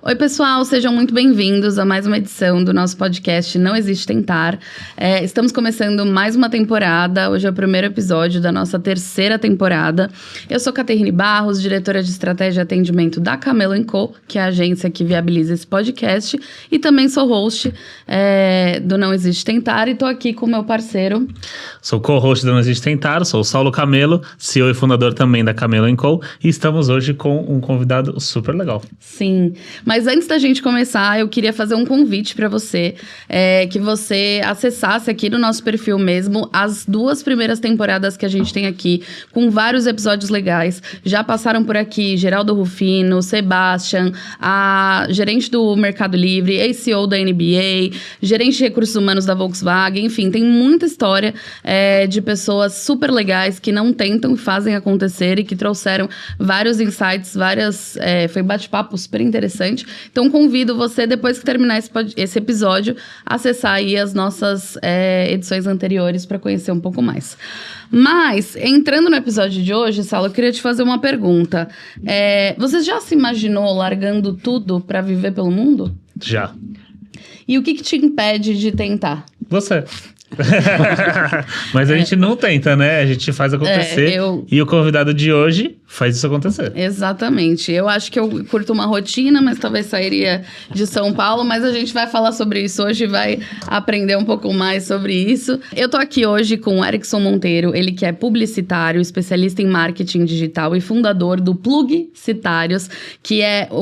Oi, pessoal, sejam muito bem-vindos a mais uma edição do nosso podcast Não Existe Tentar. Estamos começando mais uma temporada, hoje é o primeiro episódio da nossa terceira temporada. Eu sou Caterine Barros, diretora de Estratégia e Atendimento da Camelo & Co., que é a agência que viabiliza esse podcast, e também sou host do Não Existe Tentar, e tô aqui com o meu parceiro. Sou co-host do Não Existe Tentar, sou o Saulo Camelo, CEO e fundador também da Camelo & Co., e estamos hoje com um convidado super legal. Sim, mas antes da gente começar, eu queria fazer um convite para você, que você acessasse aqui no nosso perfil mesmo as 2 primeiras temporadas que a gente tem aqui, com vários episódios legais. Já passaram por aqui Geraldo Rufino, Sebastian, a gerente do Mercado Livre, ACO da NBA, gerente de recursos humanos da Volkswagen, enfim, tem muita história de pessoas super legais que não tentam e fazem acontecer e que trouxeram vários insights, foi bate-papo super interessante. Então, convido você, depois que terminar esse episódio, a acessar aí as nossas edições anteriores para conhecer um pouco mais. Mas, entrando no episódio de hoje, Saulo, eu queria te fazer uma pergunta. Você já se imaginou largando tudo para viver pelo mundo? Já. E o que te impede de tentar? Você. Mas a gente não tenta, né? A gente faz acontecer. E o convidado de hoje faz isso acontecer. Exatamente. Eu acho que eu curto uma rotina, mas talvez sairia de São Paulo. Mas a gente vai falar sobre isso hoje, vai aprender um pouco mais sobre isso. Eu tô aqui hoje com o Erickson Monteiro, ele que é publicitário, especialista em marketing digital e fundador do Plugcitários, que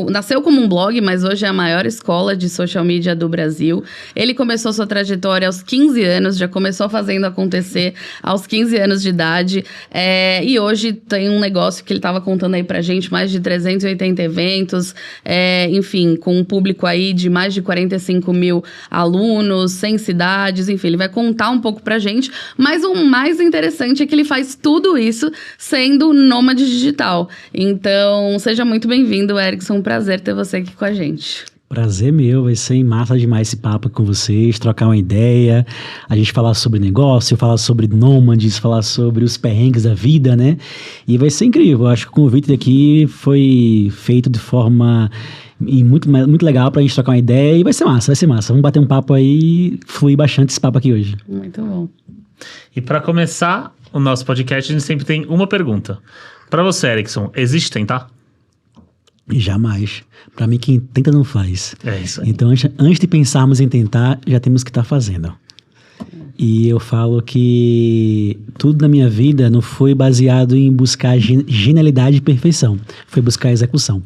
nasceu como um blog, mas hoje é a maior escola de social media do Brasil. Ele começou sua trajetória aos 15 anos, já começou fazendo acontecer aos 15 anos de idade, e hoje tem um negócio que ele estava contando aí pra gente, mais de 380 eventos, enfim, com um público aí de mais de 45 mil alunos, 100 cidades, enfim, ele vai contar um pouco pra gente, mas o mais interessante é que ele faz tudo isso sendo nômade digital. Então, seja muito bem-vindo, Erickson, um prazer ter você aqui com a gente. Prazer meu, vai ser massa demais esse papo com vocês, trocar uma ideia, a gente falar sobre negócio, falar sobre nômades, falar sobre os perrengues da vida, né? E vai ser incrível, acho que o convite daqui foi feito de forma muito legal pra gente trocar uma ideia e vai ser massa. Vamos bater um papo aí, fluir bastante esse papo aqui hoje. Muito bom. E pra começar o nosso podcast, a gente sempre tem uma pergunta. Pra você, Erickson, existe tentar? Jamais. Para mim, quem tenta não faz. É isso aí. Então, antes de pensarmos em tentar, já temos que estar fazendo. E eu falo que tudo na minha vida não foi baseado em buscar genialidade e perfeição. Foi buscar execução.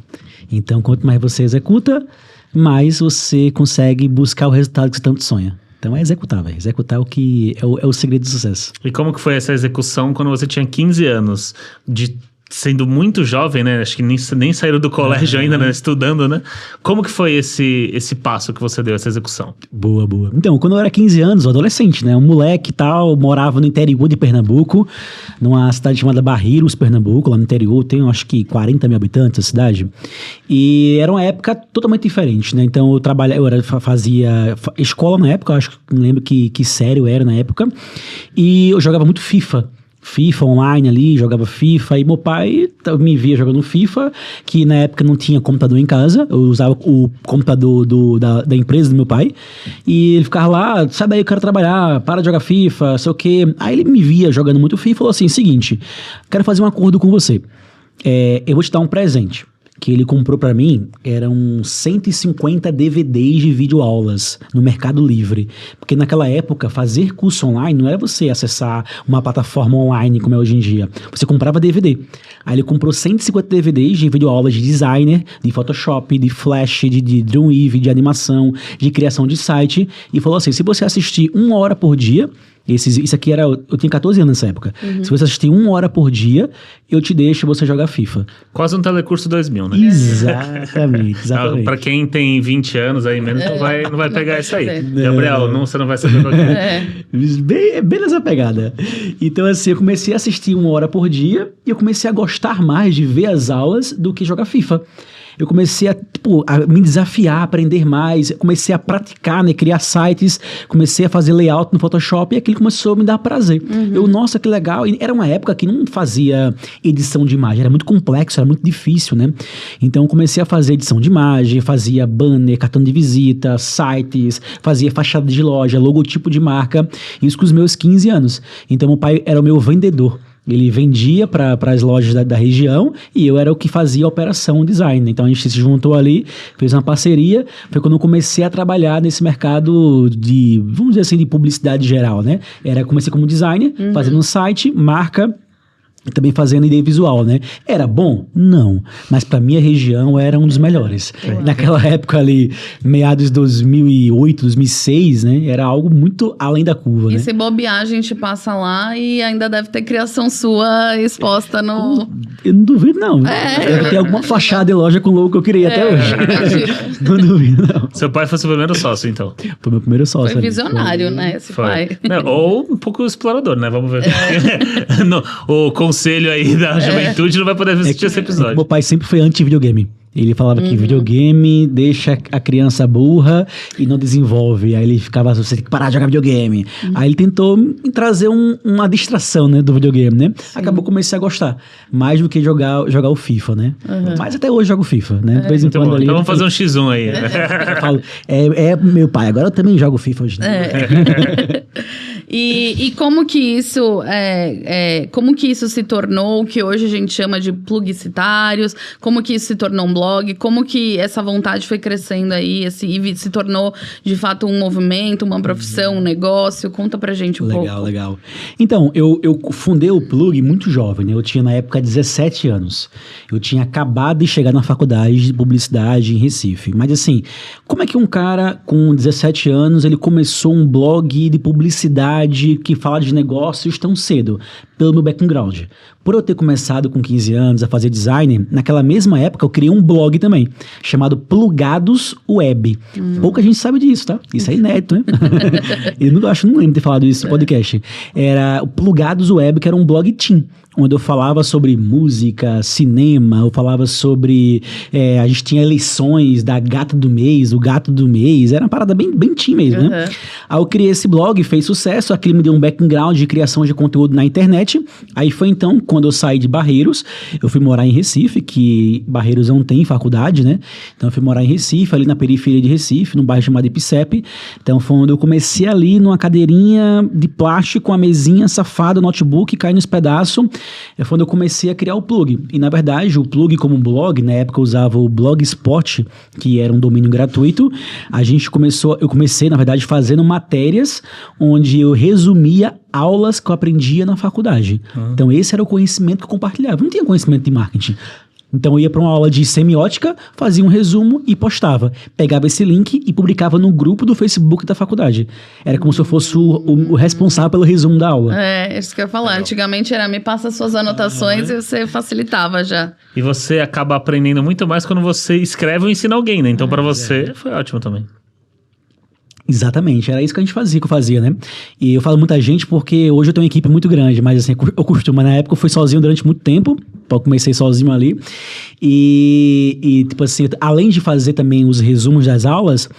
Então, quanto mais você executa, mais você consegue buscar o resultado que você tanto sonha. Então, é executar, velho. Executar é o segredo do sucesso. E como que foi essa execução quando você tinha 15 anos sendo muito jovem, né? Acho que nem saíram do colégio ainda, né? Estudando, né? Como que foi esse passo que você deu, essa execução? Boa. Então, quando eu era 15 anos, adolescente, né? Um moleque e tal, morava no interior de Pernambuco, numa cidade chamada Barreiros, Pernambuco, lá no interior, tem acho que 40 mil habitantes a cidade. E era uma época totalmente diferente, né? Então, fazia escola na época, acho que não lembro que série eu era na época, e eu jogava muito FIFA online ali, jogava FIFA, e meu pai me via jogando FIFA, que na época não tinha computador em casa, eu usava o computador da empresa do meu pai, e ele ficava lá, sai daí, eu quero trabalhar, para de jogar FIFA, sei o quê. Aí ele me via jogando muito FIFA e falou assim, seguinte, quero fazer um acordo com você, eu vou te dar um presente. Que ele comprou pra mim, eram 150 DVDs de videoaulas no Mercado Livre. Porque naquela época, fazer curso online não era você acessar uma plataforma online como é hoje em dia. Você comprava DVD. Aí ele comprou 150 DVDs de videoaulas de designer, de Photoshop, de Flash, de Dreamweave, de animação, de criação de site. E falou assim, se você assistir 1 hora por dia... Isso aqui eu tinha 14 anos nessa época. Se você assistir 1 hora por dia, eu te deixo você jogar FIFA. Quase um Telecurso 2000, né? Exatamente. Pra quem tem 20 anos aí menos, não vai pegar isso aí. Gabriel, você não vai saber qual que é. Bem nessa pegada. Então, assim, eu comecei a assistir 1 hora por dia e eu comecei a gostar mais de ver as aulas do que jogar FIFA. eu comecei a me desafiar, aprender mais, comecei a praticar, né, criar sites, comecei a fazer layout no Photoshop e aquilo começou a me dar prazer. Nossa, que legal. E era uma época que não fazia edição de imagem, era muito complexo, era muito difícil, né? Então eu comecei a fazer edição de imagem, fazia banner, cartão de visita, sites, fazia fachada de loja, logotipo de marca, isso com os meus 15 anos. Então meu pai era o meu vendedor. Ele vendia para as lojas da região e eu era o que fazia a operação design. Então a gente se juntou ali, fez uma parceria. Foi quando eu comecei a trabalhar nesse mercado de, vamos dizer assim, de publicidade geral, né? Comecei como designer, fazendo um site, marca, e também fazendo ideia visual, né? Era bom? Não. Mas pra minha região era um dos melhores. Naquela época ali, meados de 2008, 2006, né? Era algo muito além da curva, né? E se bobear, a gente passa lá e ainda deve ter criação sua exposta no... Eu não duvido, não. Deve ter alguma fachada de loja com logo que eu criei até hoje. Não duvido, não. Seu pai foi seu primeiro sócio, então? Foi meu primeiro sócio. Foi visionário, né? Esse pai. Não, ou um pouco explorador, né? Vamos ver. O conselho aí da juventude não vai poder assistir esse episódio. Meu pai sempre foi anti-videogame. Ele falava que videogame deixa a criança burra e não desenvolve. Aí ele ficava, você tem que parar de jogar videogame. Aí ele tentou trazer uma distração, né, do videogame, né? Sim. Acabou comecei a gostar. Mais do que jogar o FIFA, né? Mas até hoje jogo FIFA, né? De vez em quando ali. Então vamos fazer um X1 aí. Eu falo, meu pai, agora eu também jogo FIFA hoje. E como que isso como que isso se tornou o que hoje a gente chama de plugicitários? Como que isso se tornou um blog? Como que essa vontade foi crescendo aí e se tornou de fato um movimento, uma profissão, um negócio? Conta pra gente um pouco. Legal. Então, eu fundei o Plug muito jovem, né? Eu tinha na época 17 anos. Eu tinha acabado de chegar na faculdade de publicidade em Recife. Mas assim, como é que um cara com 17 anos, ele começou um blog de publicidade que fala de negócios tão cedo? Pelo meu background. Por eu ter começado com 15 anos a fazer design, naquela mesma época eu criei um blog também, chamado Plugados Web. Pouca gente sabe disso, tá? Isso é inédito, né? Não lembro de ter falado isso no podcast. Era o Plugados Web, que era um blog teen, onde eu falava sobre música, cinema, eu falava sobre... a gente tinha eleições da gata do mês, o gato do mês, era uma parada bem teen mesmo, né? Aí eu criei esse blog, fez sucesso, aquilo me deu um background de criação de conteúdo na internet. Aí foi então, quando eu saí de Barreiros, eu fui morar em Recife, que Barreiros não tem faculdade, né? Então eu fui morar em Recife, ali na periferia de Recife, num bairro chamado Ipicepe. Então foi onde eu comecei ali numa cadeirinha de plástico, uma mesinha safada, notebook, caindo nos pedaços. Foi quando eu comecei a criar o Plug. E, na verdade, o Plug como blog, na época eu usava o Blogspot, que era um domínio gratuito. Eu comecei, na verdade, fazendo matérias onde eu resumia aulas que eu aprendia na faculdade. Então, esse era o conhecimento que eu compartilhava. Eu não tinha conhecimento de marketing. Então eu ia para uma aula de semiótica, fazia um resumo e postava. Pegava esse link e publicava no grupo do Facebook da faculdade. Era como se eu fosse o responsável pelo resumo da aula. Isso que eu ia falar. Antigamente era me passa suas anotações e você facilitava já. E você acaba aprendendo muito mais quando você escreve ou ensina alguém, né? Então para você foi ótimo também. Exatamente, era isso que eu fazia, né? E eu falo muita gente porque hoje eu tenho uma equipe muito grande, mas assim, eu costumo, na época eu fui sozinho durante muito tempo, eu comecei sozinho ali, e tipo assim, além de fazer também os resumos das aulas,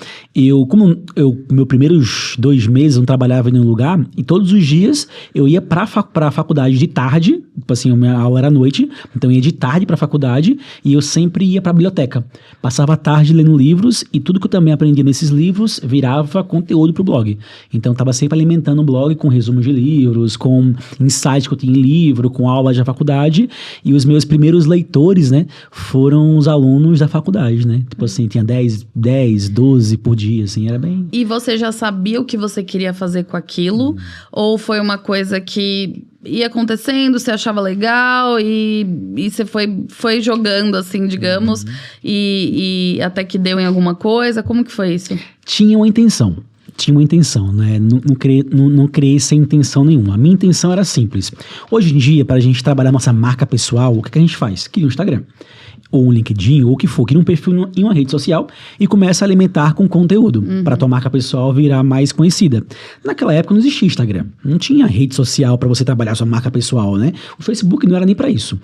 meus primeiros 2 meses eu não trabalhava em nenhum lugar, e todos os dias eu ia pra faculdade de tarde, tipo assim, a minha aula era à noite, então eu ia de tarde pra faculdade, e eu sempre ia pra biblioteca, passava a tarde lendo livros, e tudo que eu também aprendia nesses livros virava conteúdo pro blog. Então eu tava sempre alimentando o blog com resumos de livros, com insights que eu tinha em livro, com aulas da faculdade, e os meus primeiros leitores, né, foram os alunos da faculdade, né? Tipo assim, tinha 10, 12 por dia, assim, era bem... E você já sabia o que você queria fazer com aquilo? Ou foi uma coisa que ia acontecendo, você achava legal e você foi jogando, assim, digamos, e até que deu em alguma coisa? Como que foi isso? Tinha uma intenção, né? Não criei sem intenção nenhuma. A minha intenção era simples. Hoje em dia, para a gente trabalhar nossa marca pessoal, o que a gente faz? Cria um Instagram, ou um LinkedIn, ou o que for, cria um perfil em uma rede social e começa a alimentar com conteúdo para tua marca pessoal virar mais conhecida. Naquela época não existia Instagram, não tinha rede social para você trabalhar sua marca pessoal, né? O Facebook não era nem para isso.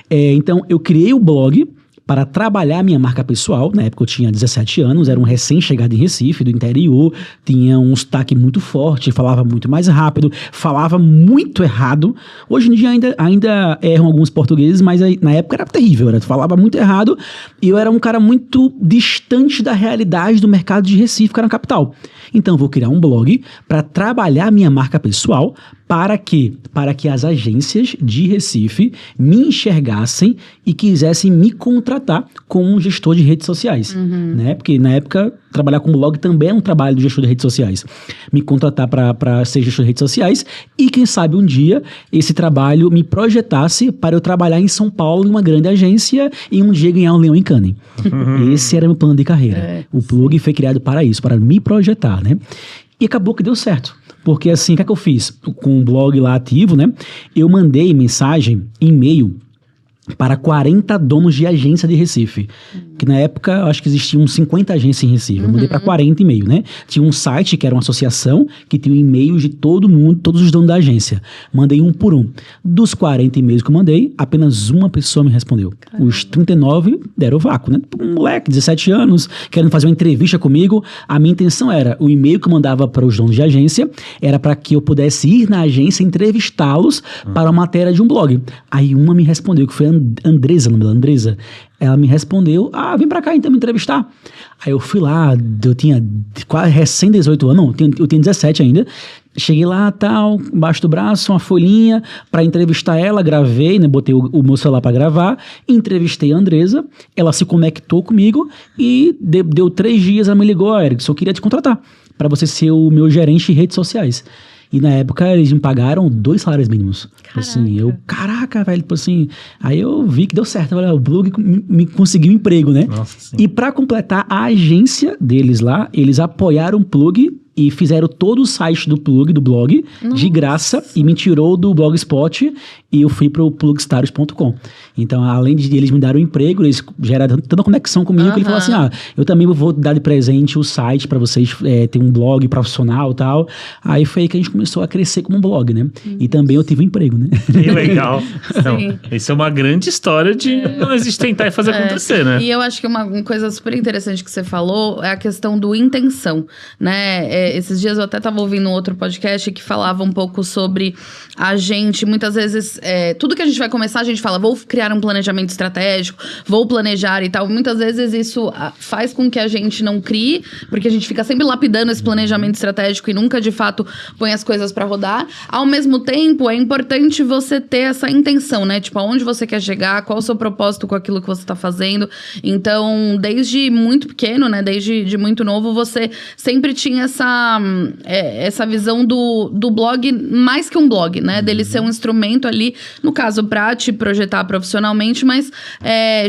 Então eu criei o blog para trabalhar minha marca pessoal. Na época eu tinha 17 anos, era um recém-chegado em Recife, do interior, tinha um sotaque muito forte, falava muito mais rápido, falava muito errado. Hoje em dia ainda erram alguns portugueses, mas na época era terrível, falava muito errado, e eu era um cara muito distante da realidade do mercado de Recife, que era na capital. Então eu vou criar um blog para trabalhar minha marca pessoal. Para quê? Para que as agências de Recife me enxergassem e quisessem me contratar como um gestor de redes sociais, né? Porque na época, trabalhar com blog também é um trabalho de gestor de redes sociais. Me contratar para ser gestor de redes sociais e, quem sabe, um dia esse trabalho me projetasse para eu trabalhar em São Paulo, em uma grande agência, e um dia ganhar um leão em Cannes. Esse era meu plano de carreira. O Plug foi criado para isso, para me projetar, né? E acabou que deu certo. Porque assim, o que é que eu fiz? Com o blog lá ativo, né? Eu mandei mensagem, e-mail, para 40 donos de agência de Recife. Que na época, eu acho que existiam 50 agências em Recife. Eu mandei para 40 e-mail, né? Tinha um site, que era uma associação, que tinha e-mails de todo mundo, todos os donos da agência. Mandei um por um. Dos 40 e-mails que eu mandei, apenas uma pessoa me respondeu. Caramba. Os 39 deram vácuo, né? Um moleque, 17 anos, querendo fazer uma entrevista comigo. A minha intenção era, o e-mail que eu mandava para os donos de agência, era para que eu pudesse ir na agência entrevistá-los para uma matéria de um blog. Aí uma me respondeu, que foi a Andresa, o nome dela, Andresa. Ela me respondeu, vem pra cá então me entrevistar. Aí eu fui lá, eu tinha quase recém 18 anos, não, eu tinha 17 ainda. Cheguei lá, tal, embaixo do braço, uma folhinha para entrevistar ela, gravei, né, botei o meu celular para gravar, entrevistei a Andresa, ela se conectou comigo e deu 3 dias, ela me ligou, Erickson, eu queria te contratar para você ser o meu gerente de redes sociais. E na época eles me pagaram 2 salários mínimos. Caraca. Assim, caraca, velho, tipo assim. Aí eu vi que deu certo. O Plug me conseguiu emprego, né? Nossa, e para completar, a agência deles lá, eles apoiaram o Plug e fizeram todo o site do Plug, do blog, de graça, e me tirou do Blogspot e eu fui pro plugstars.com. Então, além de eles me darem um emprego, eles geraram tanta conexão comigo que ele falou assim, eu também vou dar de presente o site para vocês ter um blog profissional e tal. Aí foi aí que a gente começou a crescer como um blog, né? E também eu tive um emprego, né? Que legal. Então, isso é uma grande história de nós tentar e fazer acontecer, né? E eu acho que uma coisa super interessante que você falou é a questão do intenção, né? Esses dias eu até estava ouvindo um outro podcast que falava um pouco sobre a gente, muitas vezes, tudo que a gente vai começar, a gente fala, vou criar um planejamento estratégico, vou planejar e tal. Muitas vezes isso faz com que a gente não crie, porque a gente fica sempre lapidando esse planejamento estratégico e nunca, de fato, põe as coisas para rodar. Ao mesmo tempo, é importante você ter essa intenção, né? Tipo, aonde você quer chegar, qual o seu propósito com aquilo que você tá fazendo. Então, desde muito pequeno, né? Desde muito novo, você sempre tinha essa visão do blog mais que um blog, né? Dele ser um instrumento ali, no caso, pra te projetar profissionalmente, mas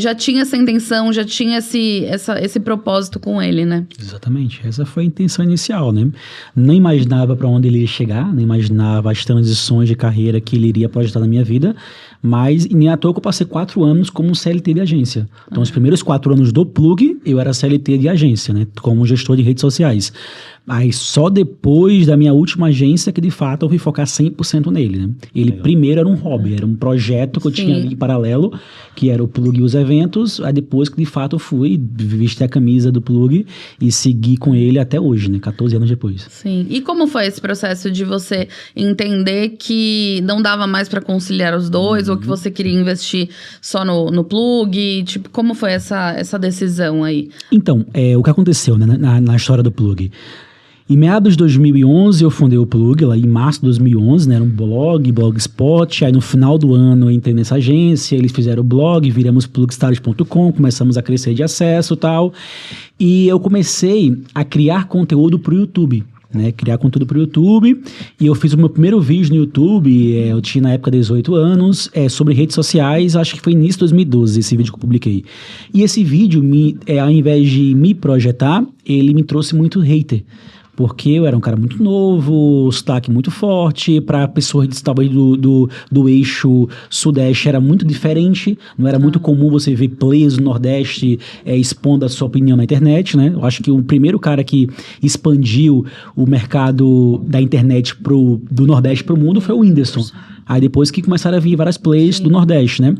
já tinha essa intenção, já tinha esse propósito com ele, né? Exatamente. Essa foi a intenção inicial, né? Não imaginava para onde ele ia chegar, não imaginava as transições de carreira que ele iria projetar na minha vida, mas nem à toa que eu passei 4 anos como CLT de agência. Então, os primeiros 4 anos do Plug, eu era CLT de agência, né? Como gestor de redes sociais. Aí só depois da minha última agência que de fato eu fui focar 100% nele, né? Ele primeiro era um hobby, era um projeto que eu tinha ali em paralelo, que era o Plug e os eventos. Aí depois que de fato eu fui vestir a camisa do Plug e seguir com ele até hoje, né? 14 anos depois. Sim. E como foi esse processo de você entender que não dava mais para conciliar os dois, ou que você queria investir só no Plug? Tipo, como foi essa decisão aí? Então, o que aconteceu, né, na história do Plug? Em meados de 2011, eu fundei o Plug, lá em março de 2011, né? Era um blogspot. Aí no final do ano eu entrei nessa agência, eles fizeram o blog, viramos plugstars.com, começamos a crescer de acesso e tal. E eu comecei a criar conteúdo pro YouTube. Né, criar conteúdo para o YouTube, e eu fiz o meu primeiro vídeo no YouTube, eu tinha na época 18 anos, sobre redes sociais, acho que foi início de 2012 esse vídeo que eu publiquei. E esse vídeo, ao invés de me projetar, ele me trouxe muito hater, porque eu era um cara muito novo, sotaque muito forte, para pessoas talvez do eixo sudeste era muito diferente, não era muito comum você ver players do Nordeste expondo a sua opinião na internet, né? Eu acho que o primeiro cara que expandiu o mercado da internet do Nordeste para o mundo foi o Whindersson. Aí depois que começaram a vir várias plays do Nordeste, né?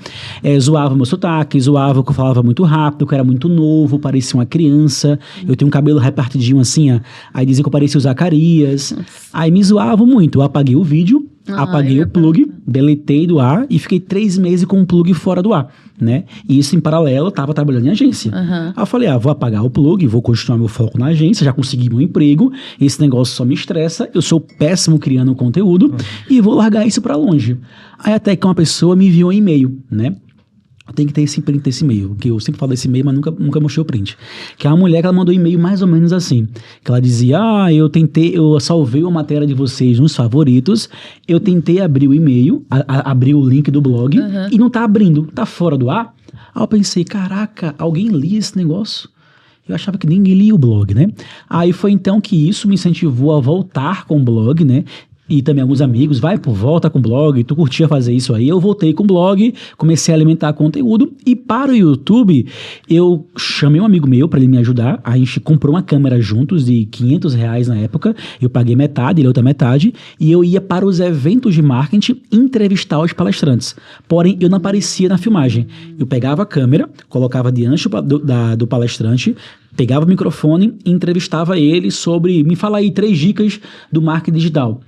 Zoava meu sotaque, zoava que eu falava muito rápido, que eu era muito novo, parecia uma criança. Eu tenho um cabelo repartidinho assim, ó. Aí dizia que eu parecia o Zacarias. Aí me zoavam muito. Eu apaguei o vídeo, apaguei o plug, deletei do ar e fiquei 3 meses com o plug fora do ar, né? E isso em paralelo, eu tava trabalhando em agência. Aí eu falei, vou apagar o plug, vou continuar meu foco na agência, já consegui meu emprego, esse negócio só me estressa, eu sou péssimo criando conteúdo e vou largar isso pra longe. Aí até que uma pessoa me enviou um e-mail, né? Tem que ter esse print desse e-mail, que eu sempre falo desse e-mail, mas nunca mostrei o print. Que é uma mulher que ela mandou um e-mail mais ou menos assim, que ela dizia, eu salvei uma matéria de vocês nos favoritos, eu tentei abrir o e-mail, abrir o link do blog, e não tá abrindo, tá fora do ar. Aí eu pensei, caraca, alguém lia esse negócio? Eu achava que ninguém lia o blog, né? Aí foi então que isso me incentivou a voltar com o blog, né? E também alguns amigos, volta com o blog, tu curtia fazer isso aí. Eu voltei com o blog, comecei a alimentar conteúdo. E para o YouTube, eu chamei um amigo meu para ele me ajudar. A gente comprou uma câmera juntos de R$500 na época. Eu paguei metade, ele outra metade. E eu ia para os eventos de marketing entrevistar os palestrantes. Porém, eu não aparecia na filmagem. Eu pegava a câmera, colocava diante do palestrante, pegava o microfone e entrevistava ele sobre, me fala aí 3 dicas do marketing digital.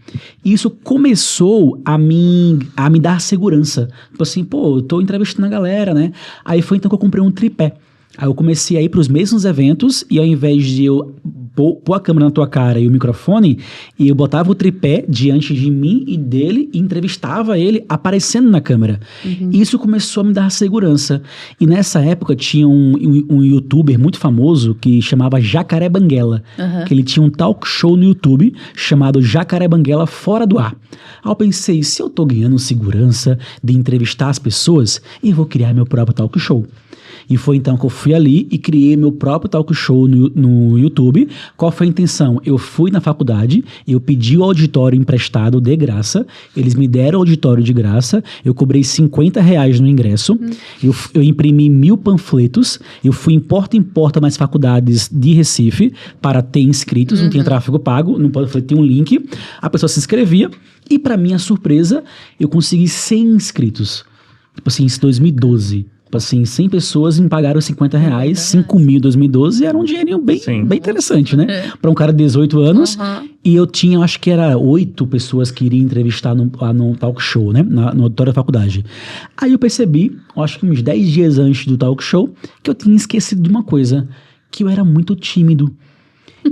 Isso começou a me dar segurança. Tipo assim, eu tô entrevistando a galera, né? Aí foi então que eu comprei um tripé. Aí eu comecei a ir para os mesmos eventos e ao invés de eu pôr a câmera na tua cara e o microfone, eu botava o tripé diante de mim e dele e entrevistava ele aparecendo na câmera. Isso começou a me dar segurança. E nessa época tinha um youtuber muito famoso que chamava Jacaré Banguela, que ele tinha um talk show no YouTube chamado Jacaré Banguela Fora do Ar. Aí eu pensei, se eu tô ganhando segurança de entrevistar as pessoas, eu vou criar meu próprio talk show. E foi então que eu fui ali e criei meu próprio talk show no YouTube. Qual foi a intenção? Eu fui na faculdade, eu pedi o auditório emprestado de graça, eles me deram o auditório de graça, eu cobrei R$50 no ingresso, eu imprimi 1000 panfletos, eu fui em porta nas faculdades de Recife para ter inscritos, não tinha tráfego pago, no panfleto tinha um link, a pessoa se inscrevia e para minha surpresa eu consegui 100 inscritos. Tipo assim, isso em 2012. Assim, 100 pessoas me pagaram R$50, 5 mil em 2012, era um dinheirinho bem interessante, né? Para um cara de 18 anos. E eu tinha, acho que era 8 pessoas que iriam entrevistar lá no talk show, né? No auditório da faculdade. Aí eu percebi, acho que uns 10 dias antes do talk show, que eu tinha esquecido de uma coisa, que eu era muito tímido.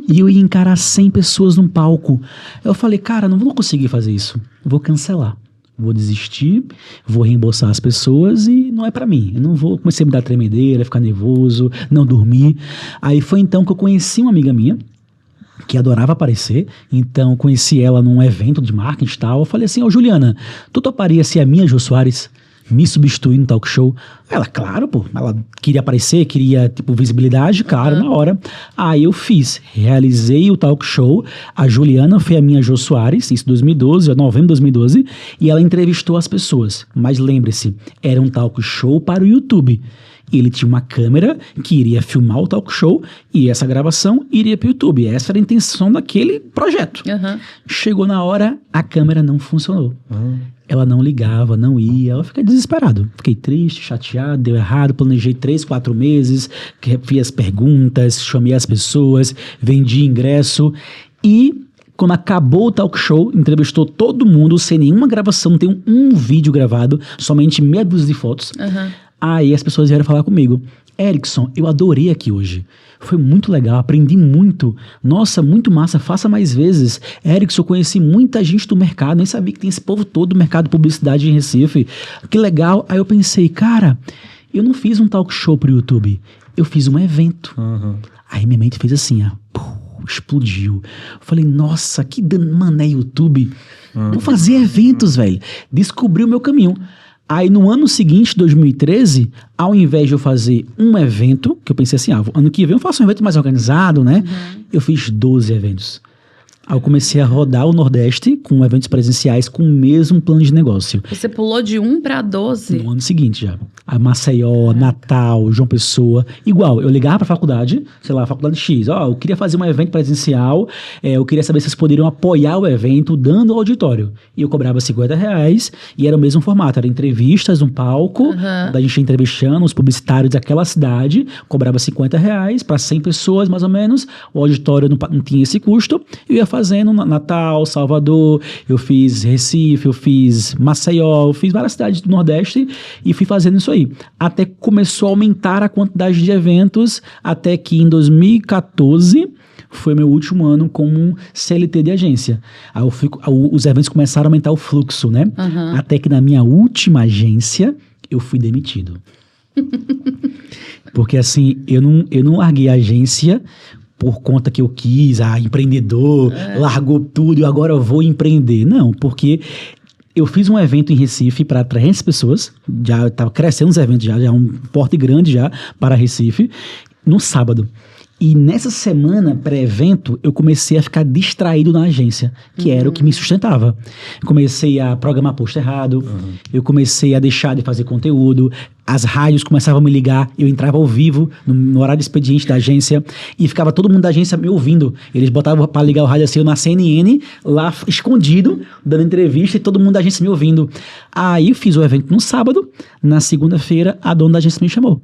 E eu ia encarar 100 pessoas num palco. Eu falei, cara, não vou conseguir fazer isso. Vou cancelar. Vou desistir, vou reembolsar as pessoas e não é pra mim. Eu não vou, comecei a me dar tremedeira, ficar nervoso, não dormir. Aí foi então que eu conheci uma amiga minha, que adorava aparecer, então conheci ela num evento de marketing e tal. Eu falei assim, Juliana, tu toparia ser a minha Jô Soares? Me substituir no talk show? Ela, claro, ela queria aparecer, queria, visibilidade, claro, na hora. Aí eu realizei o talk show, a Juliana foi a minha Jô Soares, isso em 2012, novembro de 2012, e ela entrevistou as pessoas. Mas lembre-se, era um talk show para o YouTube. Ele tinha uma câmera que iria filmar o talk show e essa gravação iria para o YouTube. Essa era a intenção daquele projeto. Chegou na hora, a câmera não funcionou. Ela não ligava, não ia. Eu fiquei desesperado. Fiquei triste, chateado, deu errado. Planejei 3, 4 meses, fiz as perguntas, chamei as pessoas, vendi ingresso. E quando acabou o talk show, entrevistou todo mundo, sem nenhuma gravação, não tem um vídeo gravado, somente meia dúzia de fotos. Aí as pessoas vieram falar comigo. Erickson, eu adorei aqui hoje. Foi muito legal, aprendi muito. Nossa, muito massa, faça mais vezes. Erickson, eu conheci muita gente do mercado, nem sabia que tem esse povo todo do mercado de publicidade em Recife. Que legal. Aí eu pensei, cara, eu não fiz um talk show pro YouTube, eu fiz um evento. Aí minha mente fez assim, explodiu. Eu falei, nossa, que mané YouTube. Vou fazer eventos, velho. Descobri o meu caminho. Aí no ano seguinte, 2013, ao invés de eu fazer um evento, que eu pensei assim, ano que vem eu faço um evento mais organizado, né? Eu fiz 12 eventos. Aí eu comecei a rodar o Nordeste com eventos presenciais com o mesmo plano de negócio. Você pulou de 1 para 12? No ano seguinte já. A Maceió, Natal, João Pessoa. Igual, eu ligava pra faculdade, sei lá, faculdade X. Eu queria fazer um evento presencial, eu queria saber se vocês poderiam apoiar o evento dando auditório. E eu cobrava R$50 e era o mesmo formato. Era entrevistas no palco, da gente entrevistando os publicitários daquela cidade, cobrava R$50 para 100 pessoas, mais ou menos. O auditório não tinha esse custo. Eu ia fazendo Natal, Salvador, eu fiz Recife, eu fiz Maceió, eu fiz várias cidades do Nordeste e fui fazendo isso aí. Até que começou a aumentar a quantidade de eventos, até que em 2014 foi meu último ano como CLT de agência. Aí os eventos começaram a aumentar o fluxo, né? Até que na minha última agência eu fui demitido. Porque assim, eu não larguei a agência por conta que eu quis, empreendedor, largou tudo e agora eu vou empreender. Não, porque eu fiz um evento em Recife para 300 pessoas, já estava crescendo os eventos, já um porte grande já para Recife, no sábado. E nessa semana pré-evento, eu comecei a ficar distraído na agência, que era o que me sustentava. Comecei a programar post errado, eu comecei a deixar de fazer conteúdo, as rádios começavam a me ligar, eu entrava ao vivo, no horário de expediente da agência, e ficava todo mundo da agência me ouvindo. Eles botavam para ligar o rádio assim, eu na CNN, lá escondido, dando entrevista, e todo mundo da agência me ouvindo. Aí eu fiz o evento no sábado, na segunda-feira, a dona da agência me chamou.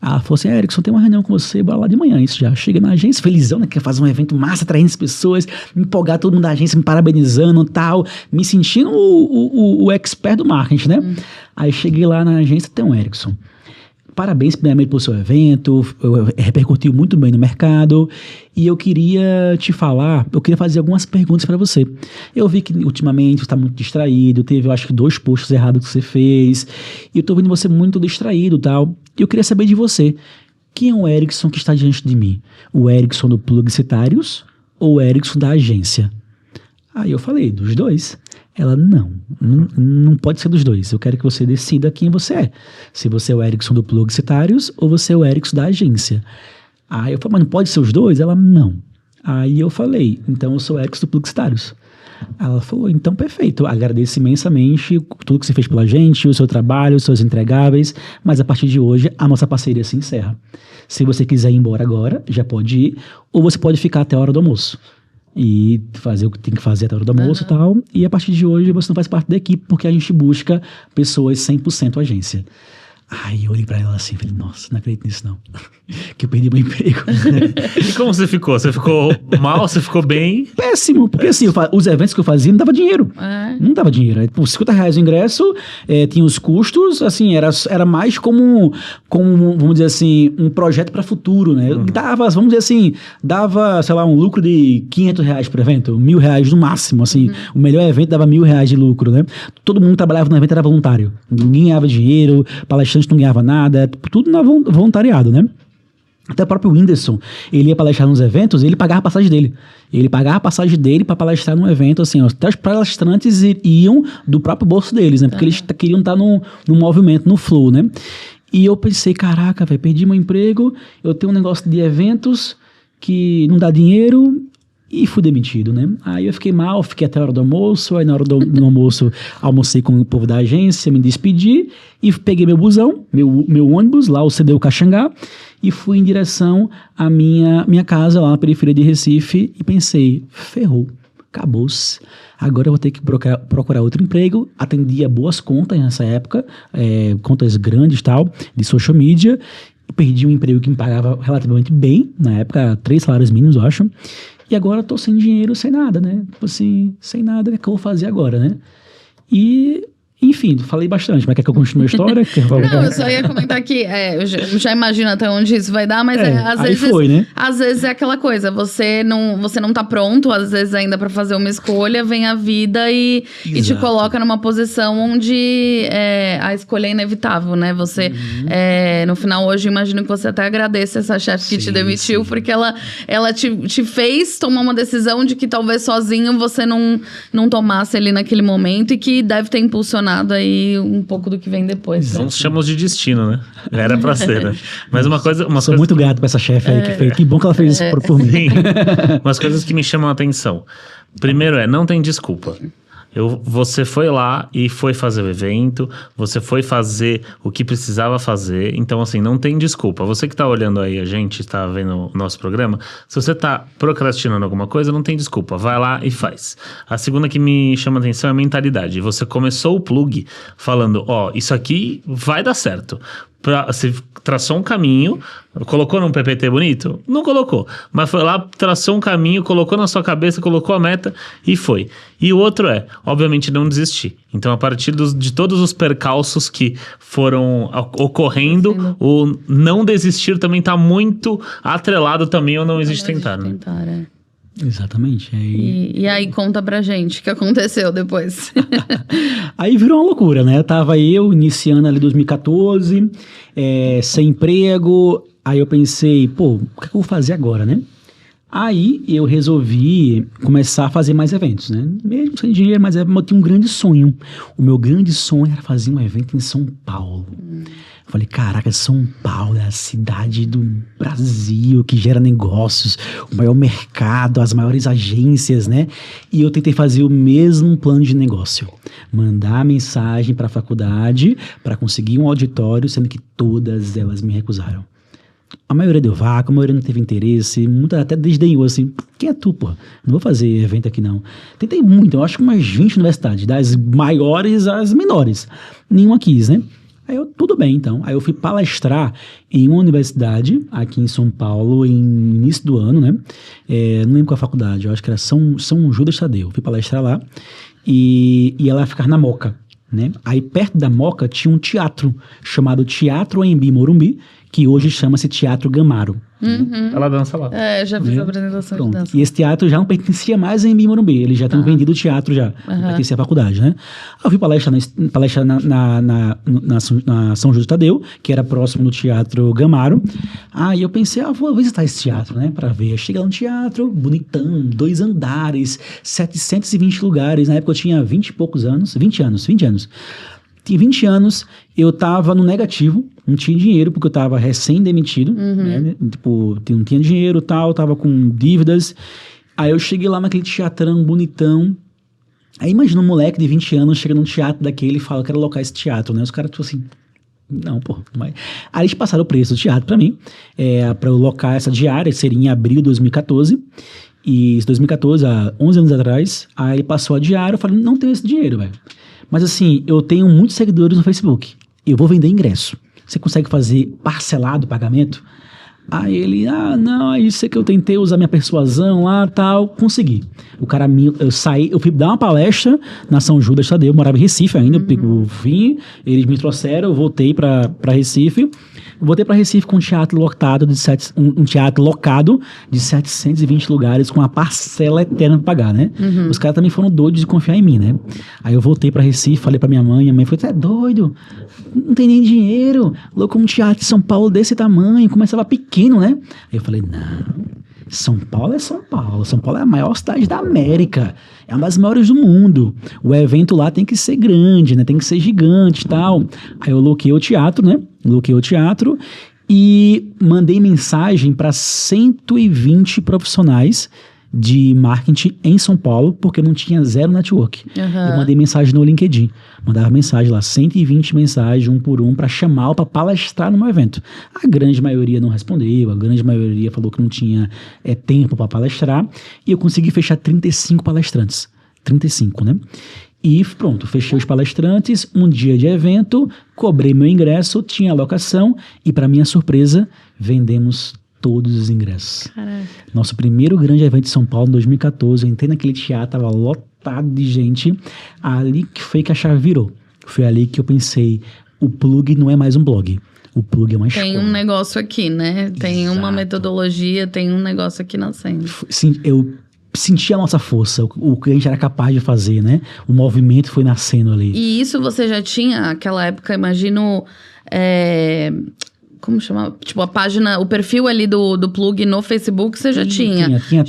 Ela falou assim, Erickson, tem uma reunião com você, bora lá de manhã. Isso já chega na agência, felizão, né? Quer fazer um evento massa, 300 pessoas, me empolgar todo mundo da agência, me parabenizando e tal, me sentindo o expert do marketing, né? Aí cheguei lá na agência, tem um Erickson. Parabéns primeiramente pelo seu evento, repercutiu muito bem no mercado e eu queria te falar, eu queria fazer algumas perguntas para você. Eu vi que ultimamente você está muito distraído, teve eu acho que 2 posts errados que você fez e eu tô vendo você muito distraído e tal. E eu queria saber de você, quem é o Erickson que está diante de mim? O Erickson do Publicitários ou o Erickson da agência? Aí eu falei, dos dois. Ela, não pode ser dos dois. Eu quero que você decida quem você é. Se você é o Erickson do Publicitários ou você é o Erickson da agência. Aí eu falei, mas não pode ser os dois? Ela, não. Aí eu falei, então eu sou o Erickson do Publicitários. Ela falou, então perfeito, agradeço imensamente tudo que você fez pela gente, o seu trabalho, os seus entregáveis, mas a partir de hoje a nossa parceria se encerra. Se você quiser ir embora agora, já pode ir, ou você pode ficar até a hora do almoço. E fazer o que tem que fazer até a hora do almoço e tal. E a partir de hoje você não faz parte da equipe, porque a gente busca pessoas 100% agência. Aí eu olhei pra ela assim, falei, nossa, não acredito nisso não. Que eu perdi meu emprego. E como você ficou? Você ficou mal? Você ficou bem? Péssimo, porque assim, os eventos que eu fazia não dava dinheiro. Não dava dinheiro. Por R$50 o ingresso, tinha os custos, assim, era mais como, vamos dizer assim, um projeto para futuro, né? Dava, vamos dizer assim, sei lá, um lucro de R$500 por evento, R$1.000 no máximo, assim. O melhor evento dava R$1.000 de lucro, né? Todo mundo que trabalhava no evento era voluntário. Ninguém ganhava dinheiro, palestrante não ganhava nada, tudo na voluntariado, né? Até o próprio Whindersson, ele ia palestrar nos eventos, ele pagava a passagem dele. Ele pagava a passagem dele para palestrar num evento, assim, até os palestrantes iam do próprio bolso deles, né? Porque eles queriam estar no movimento, no flow, né? E eu pensei, caraca, velho, perdi meu emprego, eu tenho um negócio de eventos que não dá dinheiro e fui demitido, né? Aí eu fiquei mal, fiquei até a hora do almoço, aí na hora do almoço almocei com o povo da agência, me despedi e peguei meu busão, meu ônibus, lá o CDU Caxangá, e fui em direção à minha casa lá na periferia de Recife e pensei, ferrou, acabou-se. Agora eu vou ter que procurar outro emprego. Atendia boas contas nessa época, contas grandes e tal, de social media. Perdi um emprego que me pagava relativamente bem, na época 3 salários mínimos, eu acho. E agora eu tô sem dinheiro, sem nada, né? Tipo assim, sem nada, o que eu vou fazer agora, né? E, enfim, falei bastante, mas quer que eu continue a história? Não, eu só ia comentar que eu já imagino até onde isso vai dar, mas às vezes foi, né? Às vezes é aquela coisa, você não tá pronto, às vezes ainda pra fazer uma escolha, vem a vida e te coloca numa posição onde a escolha é inevitável, né? Você, no final, hoje, imagino que você até agradeça essa chefe que te demitiu, porque ela te fez tomar uma decisão de que talvez sozinho você não tomasse ali naquele momento e que deve ter impulsionado direcionado aí um pouco do que vem depois. Então chamamos de destino, né? Era pra ser, né? Mas Sou muito grato pra essa chefe aí que fez. Que bom que ela fez isso por mim. Sim. Umas coisas que me chamam a atenção. Primeiro não tem desculpa. Você foi lá e foi fazer o evento, você foi fazer o que precisava fazer, então assim, não tem desculpa. Você que tá olhando aí, a gente tá vendo o nosso programa, se você tá procrastinando alguma coisa, não tem desculpa, vai lá e faz. A segunda que me chama a atenção é a mentalidade. Você começou o plug falando, isso aqui vai dar certo. Você traçou um caminho, colocou num PPT bonito? Não colocou. Mas foi lá, traçou um caminho, colocou na sua cabeça, colocou a meta e foi. E o outro obviamente, não desistir. Então, a partir de todos os percalços que foram ocorrendo, o não desistir também está muito atrelado também ao não existe tentar, né? Exatamente. E aí conta pra gente o que aconteceu depois. Aí virou uma loucura, né? Tava eu iniciando ali 2014, sem emprego. Aí eu pensei, o que eu vou fazer agora, né? Aí eu resolvi começar a fazer mais eventos, né? Mesmo sem dinheiro, mas eu tinha um grande sonho. O meu grande sonho era fazer um evento em São Paulo. Eu falei, caraca, São Paulo é a cidade do Brasil que gera negócios, o maior mercado, as maiores agências, né? E eu tentei fazer o mesmo plano de negócio. Mandar mensagem para a faculdade para conseguir um auditório, sendo que todas elas me recusaram. A maioria deu vácuo, a maioria não teve interesse, muita até desdenhou, assim, quem é tu, porra? Não vou fazer evento aqui, não. Tentei muito, eu acho que umas 20 universidades, das maiores às menores. Nenhuma quis, né? Aí tudo bem, então. Aí eu fui palestrar em uma universidade, aqui em São Paulo, em início do ano, né? Não lembro qual a faculdade, eu acho que era São Judas Tadeu. Fui palestrar lá e ia lá ficar na Moca, né? Aí perto da Moca tinha um teatro chamado Teatro Anhembi Morumbi, que hoje chama-se Teatro Gamaro. Ela dança lá. Já fiz a apresentação de dança. E esse teatro já não pertencia mais a Anhembi Morumbi. Eles já tinham vendido o teatro já. Pertencia à faculdade, né? Eu fui palestrar na São Judas Tadeu, que era próximo do Teatro Gamaro. Aí eu pensei, vou visitar esse teatro, né? Pra ver. Cheguei lá no teatro, bonitão, 2 andares, 720 lugares. Na época eu tinha 20 e poucos anos. 20 anos. Tinha 20 anos, eu tava no negativo, não tinha dinheiro, porque eu tava recém-demitido, né? Tipo, não tinha dinheiro e tal, tava com dívidas. Aí eu cheguei lá naquele teatrão bonitão. Aí imagina um moleque de 20 anos chega num teatro daquele e fala, eu quero alocar esse teatro, né? Os caras, tipo assim, não, pô, não vai. Aí eles passaram o preço do teatro pra mim, pra eu alocar essa diária, seria em abril de 2014. E em 2014, há 11 anos atrás, aí ele passou a diária, eu falei, não tenho esse dinheiro, velho. Mas assim, eu tenho muitos seguidores no Facebook. Eu vou vender ingresso. Você consegue fazer parcelado o pagamento? Aí ele, não, isso é que eu tentei usar minha persuasão lá, tal, consegui. O cara, eu fui dar uma palestra na São Judas Tadeu, eu morava em Recife ainda, eu vim, eles me trouxeram, eu voltei pra Recife. Voltei para Recife com um teatro lotado um teatro locado de 720 lugares com a parcela eterna para pagar, né? Os caras também foram doidos de confiar em mim, né? Aí eu voltei para Recife, falei para minha mãe falou, você é doido? Não tem nem dinheiro. Louco, um teatro de São Paulo desse tamanho, começava pequeno, né? Aí eu falei, não, São Paulo é São Paulo. São Paulo é a maior cidade da América. É uma das maiores do mundo. O evento lá tem que ser grande, né? Tem que ser gigante e tal. Aí eu loquei o teatro, né? Loquei o teatro e mandei mensagem para 120 profissionais de marketing em São Paulo, porque não tinha zero network. Eu mandei mensagem no LinkedIn. Mandava mensagem lá, 120 mensagens, um por um, para chamar para palestrar no meu evento. A grande maioria não respondeu, a grande maioria falou que não tinha tempo para palestrar, e eu consegui fechar 35 palestrantes. 35, né? E pronto, fechei os palestrantes, um dia de evento, cobrei meu ingresso, tinha alocação, e para minha surpresa, vendemos todos os ingressos. Caraca. Nosso primeiro grande evento de São Paulo, em 2014, eu entrei naquele teatro, tava lotado de gente, ali que foi que a chave virou. Foi ali que eu pensei, o plug não é mais um blog, o plug é uma escola. Tem um negócio aqui, né? Tem uma metodologia, tem um negócio aqui nascendo. Sim, eu senti a nossa força, o que a gente era capaz de fazer, né? O movimento foi nascendo ali. E isso você já tinha, naquela época, imagino... como chamava? Tipo, a página, o perfil ali do plug no Facebook você já tinha. Tinha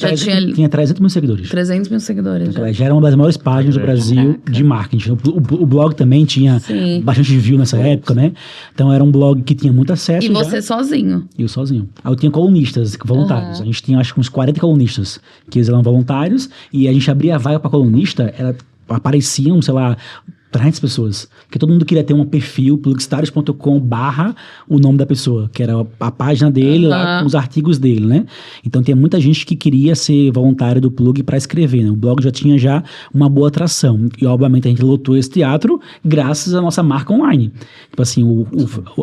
300 mil seguidores. 300 mil seguidores. Já era uma das maiores páginas do Brasil de marketing. O blog também tinha bastante view nessa época, né? Então era um blog que tinha muito acesso. E você sozinho? Eu sozinho. Aí eu tinha colunistas voluntários. A gente tinha acho que uns 40 colunistas que eles eram voluntários e a gente abria a vaga para colunista, apareciam, sei lá, 300 pessoas. Porque todo mundo queria ter um perfil, plugstars.com/ o nome da pessoa, que era a página dele, lá com os artigos dele, né? Então tinha muita gente que queria ser voluntário do Plug para escrever, né? O blog já tinha uma boa atração. E obviamente a gente lotou esse teatro graças à nossa marca online. Tipo assim,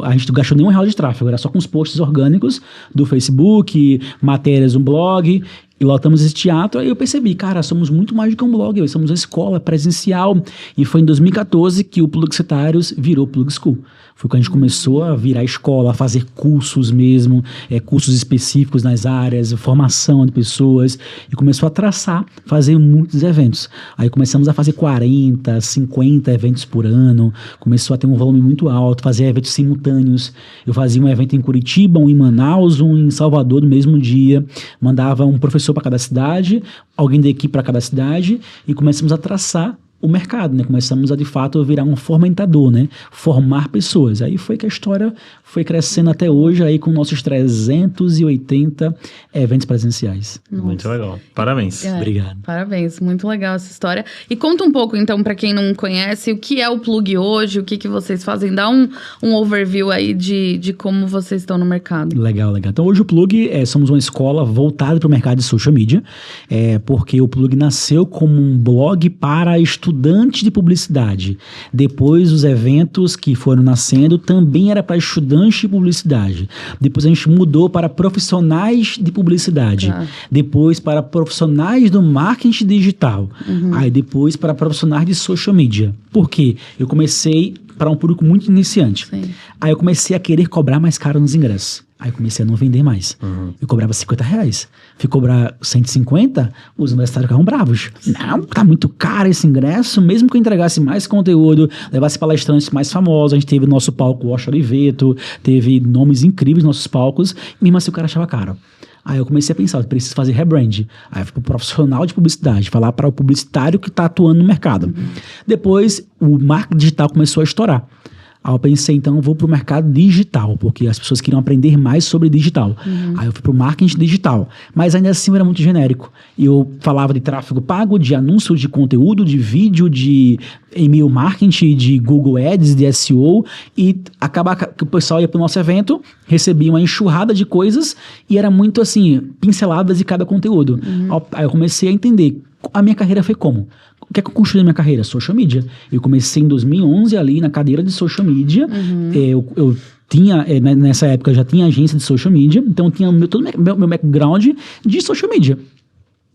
a gente não gastou nenhum real de tráfego, era só com os posts orgânicos do Facebook, matérias no blog. E lotamos esse teatro, aí eu percebi, cara, somos muito mais do que um blog, somos uma escola presencial. E foi em 2014 que o Plugcitários virou Plug School. Foi quando a gente começou a virar escola, a fazer cursos mesmo, cursos específicos nas áreas, formação de pessoas, e começou a fazer muitos eventos. Aí começamos a fazer 40, 50 eventos por ano, começou a ter um volume muito alto, fazer eventos simultâneos. Eu fazia um evento em Curitiba, um em Manaus, um em Salvador no mesmo dia, mandava um professor para cada cidade, alguém da equipe para cada cidade, e começamos a traçar o mercado, né? Começamos a, de fato, virar um fomentador, né? Formar pessoas. Aí foi que a história foi crescendo até hoje, aí com nossos 380 eventos presenciais. Nossa. Muito legal. Parabéns. Obrigado. Parabéns. Muito legal essa história. E conta um pouco, então, para quem não conhece, o que é o Plug hoje, o que vocês fazem. Dá um overview aí de como vocês estão no mercado. Legal. Então, hoje o Plug, somos uma escola voltada para o mercado de social media, porque o Plug nasceu como um blog para estudantes de publicidade. Depois, os eventos que foram nascendo também era para estudantes de publicidade. Depois a gente mudou para profissionais de publicidade. Depois para profissionais do marketing digital. Aí depois para profissionais de social media. Por quê? Eu comecei para um público muito iniciante. Sim. Aí eu comecei a querer cobrar mais caro nos ingressos. Aí eu comecei a não vender mais. Eu cobrava R$50. Fui cobrar 150, os universitários ficavam bravos. Não, tá muito caro esse ingresso. Mesmo que eu entregasse mais conteúdo, levasse palestrantes mais famosos, a gente teve o nosso palco Oscar Oliveto, teve nomes incríveis nos nossos palcos, mesmo assim o cara achava caro. Aí eu comecei a pensar, eu preciso fazer rebrand. Aí eu fui pro profissional de publicidade, falar para o publicitário que está atuando no mercado. Depois, o marketing digital começou a estourar. Aí eu pensei, então eu vou pro mercado digital, porque as pessoas queriam aprender mais sobre digital. Aí eu fui pro marketing digital, mas ainda assim era muito genérico. E eu falava de tráfego pago, de anúncios de conteúdo, de vídeo, de e-mail marketing, de Google Ads, de SEO, e acabava que o pessoal ia pro nosso evento, recebia uma enxurrada de coisas, e era muito assim, pinceladas de cada conteúdo. Aí eu comecei a entender, a minha carreira foi como? O que é que eu construí na minha carreira? Social media. Eu comecei em 2011 ali na cadeira de social media. Eu tinha, nessa época, eu já tinha agência de social media. Então, eu tinha todo o meu background de social media.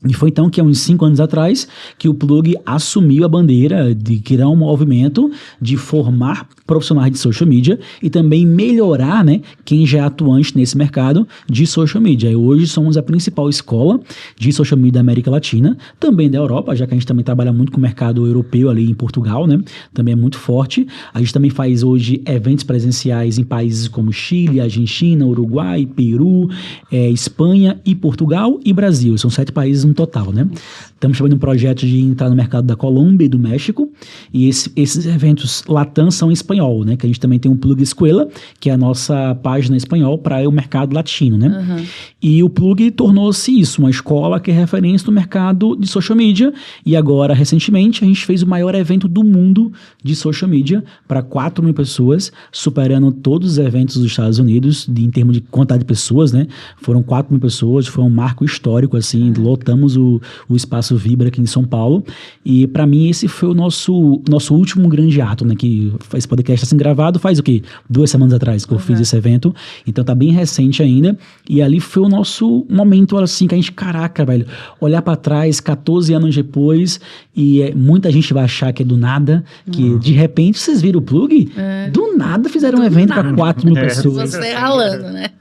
E foi então que há uns 5 anos atrás que o Plug assumiu a bandeira de criar um movimento de formar profissionais de social media e também melhorar, né, quem já é atuante nesse mercado de social media. E hoje somos a principal escola de social media da América Latina, também da Europa, já que a gente também trabalha muito com o mercado europeu ali em Portugal, né, também é muito forte. A gente também faz hoje eventos presenciais em países como Chile, Argentina, Uruguai, Peru, Espanha e Portugal e Brasil. São 7 países no total, né? Estamos chamando um projeto de entrar no mercado da Colômbia e do México, e esses eventos Latam são em espanhol, né? Que a gente também tem um Plug Escola, que é a nossa página em espanhol para o mercado latino, né? E o Plug tornou-se isso, uma escola que é referência no mercado de social media, e agora, recentemente, a gente fez o maior evento do mundo de social media para 4 mil pessoas, superando todos os eventos dos Estados Unidos, em termos de quantidade de pessoas, né? Foram 4 mil pessoas, foi um marco histórico, assim, lotamos o Espaço Vibra aqui em São Paulo, e para mim esse foi o nosso último grande ato, né? Que esse podcast está sendo gravado faz o quê? 2 semanas atrás que eu fiz esse evento, então tá bem recente ainda, e ali foi o nosso momento, assim, que a gente, caraca, velho, olhar para trás, 14 anos depois, e muita gente vai achar que é do nada, que de repente vocês viram o Plug, do nada fizeram um evento para 4 mil pessoas. Você ralando, né?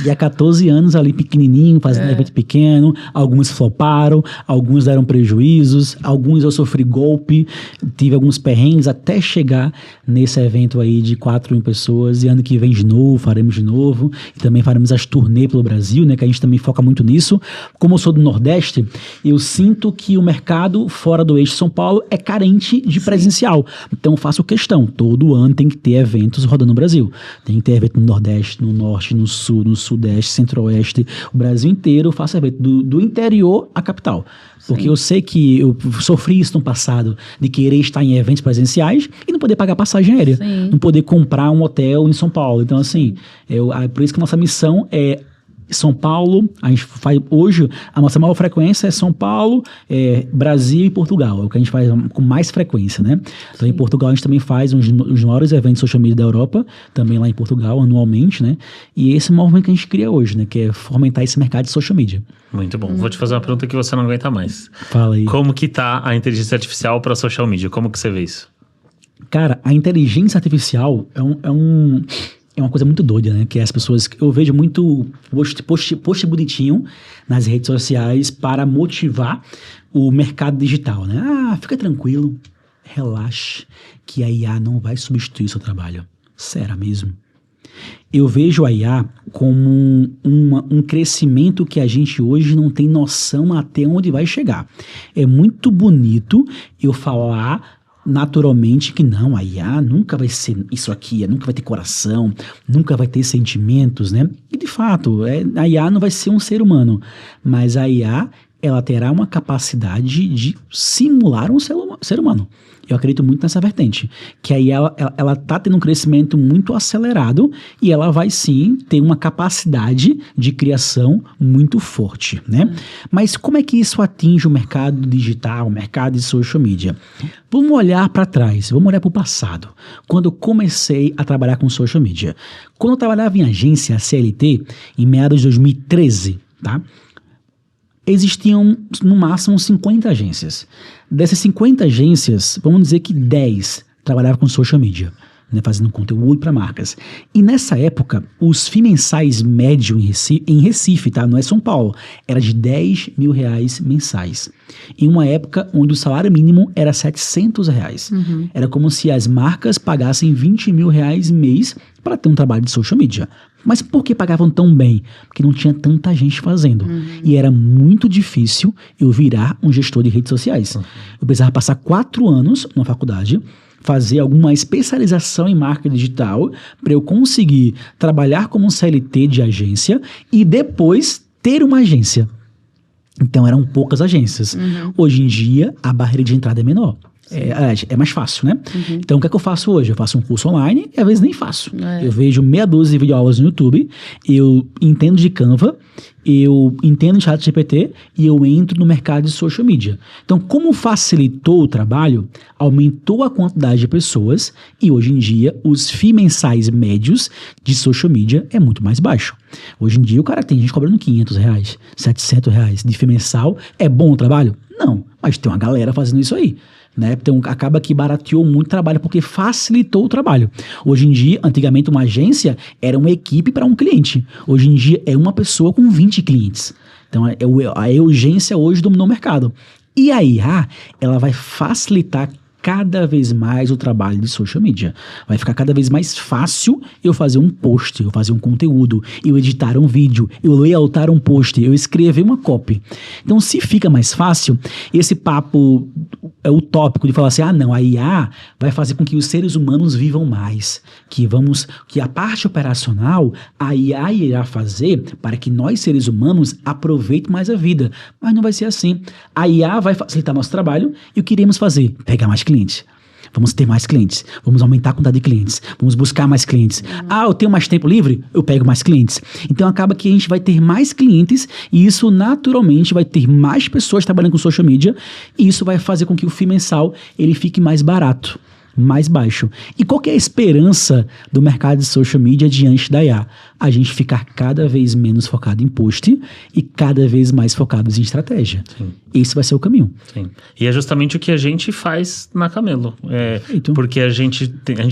E há 14 anos ali pequenininho, fazendo evento pequeno, alguns floparam, alguns deram prejuízos, alguns eu sofri golpe, tive alguns perrengues até chegar nesse evento aí de 4.000 pessoas, e ano que vem de novo, faremos de novo, e também faremos as turnê pelo Brasil, né, que a gente também foca muito nisso. Como eu sou do Nordeste, eu sinto que o mercado fora do eixo São Paulo é carente de presencial, então eu faço questão, todo ano tem que ter eventos rodando no Brasil, tem que ter evento no Nordeste, no Norte, no Sul, no Sudeste, Centro-Oeste, o Brasil inteiro. Eu faço evento do interior à capital. Porque eu sei que eu sofri isso no passado, de querer estar em eventos presenciais e não poder pagar passagem aérea. Sim. Não poder comprar um hotel em São Paulo. Então, assim, por isso que a nossa missão é São Paulo. A gente faz hoje, a nossa maior frequência é São Paulo, Brasil e Portugal. É o que a gente faz com mais frequência, né? Então, em Portugal, a gente também faz os maiores eventos social media da Europa, também lá em Portugal, anualmente, né? E esse é o movimento que a gente cria hoje, né? Que é fomentar esse mercado de social media. Muito bom. Vou te fazer uma pergunta que você não aguenta mais. Fala aí. Como que tá a inteligência artificial para social media? Como que você vê isso? Cara, a inteligência artificial é uma coisa muito doida, né? Que as pessoas... Eu vejo muito post bonitinho nas redes sociais para motivar o mercado digital, né? Fica tranquilo, relaxe, que a IA não vai substituir o seu trabalho. Será mesmo? Eu vejo a IA como um crescimento que a gente hoje não tem noção até onde vai chegar. É muito bonito eu falar naturalmente que não, a IA nunca vai ser isso aqui, nunca vai ter coração, nunca vai ter sentimentos, né? E de fato, a IA não vai ser um ser humano, mas a IA, ela terá uma capacidade de simular um ser humano. Eu acredito muito nessa vertente, que aí ela tá tendo um crescimento muito acelerado e ela vai sim ter uma capacidade de criação muito forte, né? Mas como é que isso atinge o mercado digital, o mercado de social media? Vamos olhar para trás, vamos olhar para o passado, quando eu comecei a trabalhar com social media. Quando eu trabalhava em agência CLT, em meados de 2013, tá? Existiam no máximo 50 agências. Dessas 50 agências, vamos dizer que 10 trabalhavam com social media, né, fazendo conteúdo para marcas. E nessa época, os FII mensais médio em Recife, tá? Não é São Paulo, era de R$10 mil mensais. Em uma época onde o salário mínimo era R$700. Era como se as marcas pagassem R$20 mil mês para ter um trabalho de social media. Mas por que pagavam tão bem? Porque não tinha tanta gente fazendo. E era muito difícil eu virar um gestor de redes sociais. Eu precisava passar 4 anos na faculdade, fazer alguma especialização em marketing digital para eu conseguir trabalhar como um CLT de agência e depois ter uma agência. Então eram poucas agências. Hoje em dia, a barreira de entrada é menor. É mais fácil, né? Então, o que é que eu faço hoje? Eu faço um curso online e às vezes nem faço. Eu vejo meia dúzia de videoaulas no YouTube, eu entendo de Canva, eu entendo de ChatGPT e eu entro no mercado de social media. Então, como facilitou o trabalho, aumentou a quantidade de pessoas e hoje em dia os FII mensais médios de social media é muito mais baixo. Hoje em dia o cara tem gente cobrando R$500, R$700 de FII mensal. É bom o trabalho? Não, mas tem uma galera fazendo isso aí. Né? Então acaba que barateou muito o trabalho porque facilitou o trabalho. Hoje em dia, antigamente uma agência era uma equipe para um cliente. Hoje em dia é uma pessoa com 20 clientes. Então a urgência hoje dominou o mercado. E a IA, ela vai facilitar cada vez mais o trabalho de social media. Vai ficar cada vez mais fácil eu fazer um post, eu fazer um conteúdo, eu editar um vídeo, eu layoutar um post, eu escrever uma copy. Então, se fica mais fácil, esse papo é utópico de falar assim, não, a IA vai fazer com que os seres humanos vivam mais, que a parte operacional, a IA irá fazer para que nós, seres humanos, aproveitem mais a vida. Mas não vai ser assim. A IA vai facilitar nosso trabalho e o que iremos fazer? Pegar mais clientes. Vamos ter mais clientes, vamos aumentar a quantidade de clientes, vamos buscar mais clientes. Eu tenho mais tempo livre? Eu pego mais clientes. Então acaba que a gente vai ter mais clientes e isso naturalmente vai ter mais pessoas trabalhando com social media e isso vai fazer com que o FII mensal ele fique mais barato. mais baixo. E qual que é a esperança do mercado de social media diante da IA? A gente ficar cada vez menos focado em post e cada vez mais focado em estratégia. Sim. Esse vai ser o caminho. Sim. E é justamente o que a gente faz na Camelo. Porque a gente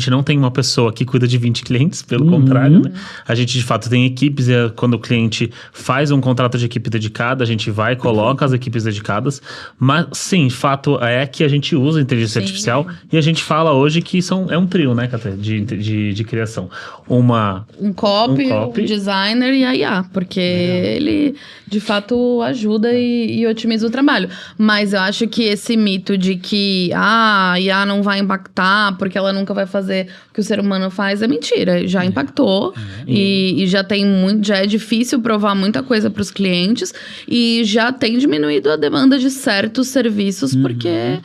não tem uma pessoa que cuida de 20 clientes, pelo contrário, né? A gente, de fato, tem equipes, e quando o cliente faz um contrato de equipe dedicada, a gente vai e coloca as equipes dedicadas. Mas, sim, fato é que a gente usa a inteligência artificial e a gente fala hoje que é um trio, né, Catê, de criação. Um copy, um designer e a IA, porque ele, de fato, ajuda e otimiza o trabalho. Mas eu acho que esse mito de que a IA não vai impactar porque ela nunca vai fazer o que o ser humano faz é mentira. Já impactou e já tem já é difícil provar muita coisa para os clientes e já tem diminuído a demanda de certos serviços porque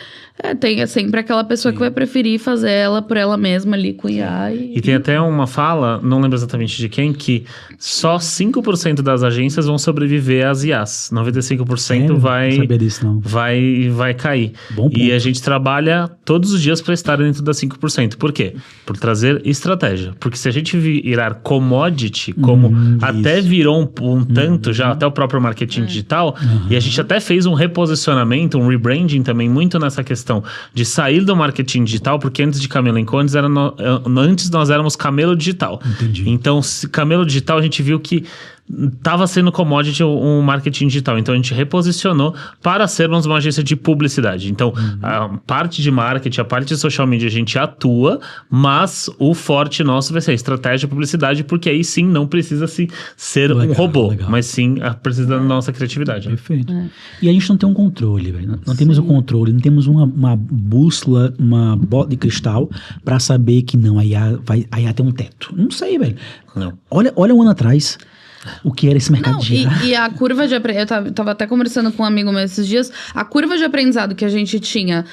tem sempre aquela pessoa que vai preferir fazer ela por ela mesma ali com IA. E tem até uma fala, não lembro exatamente de quem, que só 5% das agências vão sobreviver às IAs. 95% vai, não sabia disso, não. vai cair. Bom ponto. E a gente trabalha todos os dias para estar dentro das 5%. Por quê? Por trazer estratégia. Porque se a gente virar commodity, como até virou um tanto já, até o próprio marketing digital, e a gente até fez um reposicionamento, um rebranding também muito nessa questão de sair do marketing digital, porque antes de Camelo & Co, antes nós éramos Camelo Digital. Entendi. Então, Camelo Digital, a gente viu que estava sendo commodity um marketing digital. Então, a gente reposicionou para sermos uma agência de publicidade. Então, a parte de marketing, a parte de social media, a gente atua, mas o forte nosso vai ser a estratégia de publicidade, porque aí sim não precisa ser um robô, mas sim precisa da nossa criatividade. Perfeito. E a gente não tem um controle, velho. Não temos um controle, não temos uma bússola, uma bola de cristal para saber que não, a IA tem um teto. Não sei, velho. Não. Olha um ano atrás. O que era esse mercado de IA. E a curva de aprendizado, eu tava até conversando com um amigo meu esses dias, a curva de aprendizado que a gente tinha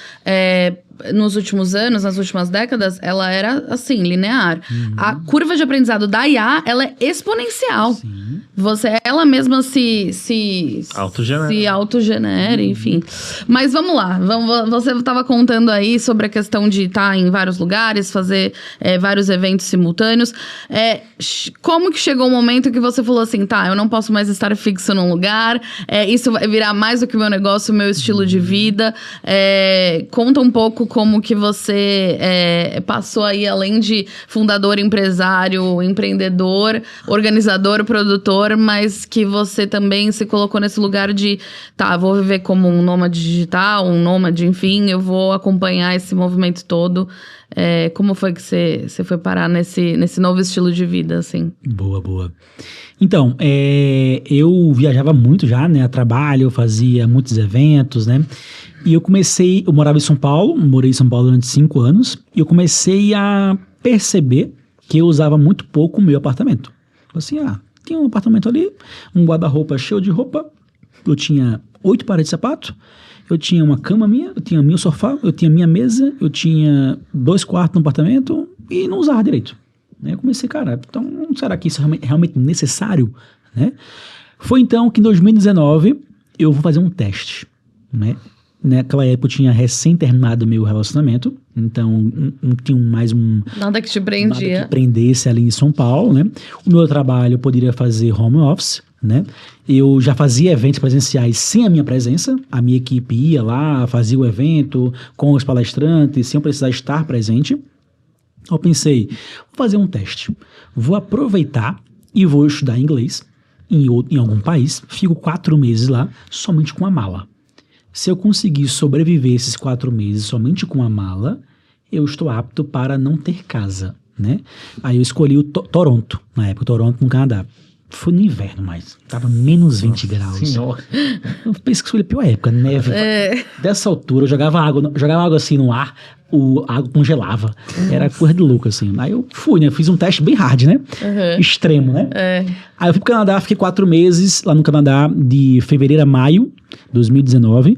nos últimos anos, nas últimas décadas, ela era assim, linear. A curva de aprendizado da IA, ela é exponencial. Sim. Ela mesma se autogenera, enfim. Mas vamos lá, você estava contando aí sobre a questão de estar em vários lugares, fazer vários eventos simultâneos. Como que chegou o momento que você falou assim, eu não posso mais estar fixo num lugar, isso vai virar mais do que o meu negócio, o meu estilo de vida. Conta um pouco como que você passou aí, além de fundador, empresário, empreendedor, organizador, produtor, mas que você também se colocou nesse lugar de, vou viver como um nômade digital, um nômade, enfim, eu vou acompanhar esse movimento todo. Como foi que você foi parar nesse novo estilo de vida, assim? Boa. Então, eu viajava muito já, né, a trabalho, eu fazia muitos eventos, né, e eu morava em São Paulo, morei em São Paulo durante 5 anos, e eu comecei a perceber que eu usava muito pouco o meu apartamento. Assim, tinha um apartamento ali, um guarda-roupa cheio de roupa, eu tinha 8 pares de sapato, eu tinha uma cama minha, eu tinha meu sofá, eu tinha minha mesa, eu tinha 2 quartos no apartamento e não usava direito. Eu comecei, então será que isso é realmente necessário? Né? Foi então que em 2019 eu vou fazer um teste. Né? Naquela época eu tinha recém terminado meu relacionamento, então não tinha mais nada que te prendia. Nada que prendesse ali em São Paulo. Né? O meu trabalho eu poderia fazer home office. Né? Eu já fazia eventos presenciais sem a minha presença, a minha equipe ia lá, fazia o evento com os palestrantes, sem eu precisar estar presente. Eu pensei, vou fazer um teste, vou aproveitar e vou estudar inglês em algum país, fico 4 meses lá somente com a mala. Se eu conseguir sobreviver esses 4 meses somente com a mala, eu estou apto para não ter casa, né? Aí eu escolhi o Toronto, na época, Toronto no Canadá. Foi no inverno, mas tava menos 20 graus. Senhor. Eu penso que foi a pior época, neve. Dessa altura, eu jogava água assim no ar, a água congelava. Era coisa de louco, assim. Aí eu fui, né? Fiz um teste bem hard, né? Extremo, né? Aí eu fui pro Canadá, fiquei 4 meses lá no Canadá, de fevereiro a maio de 2019.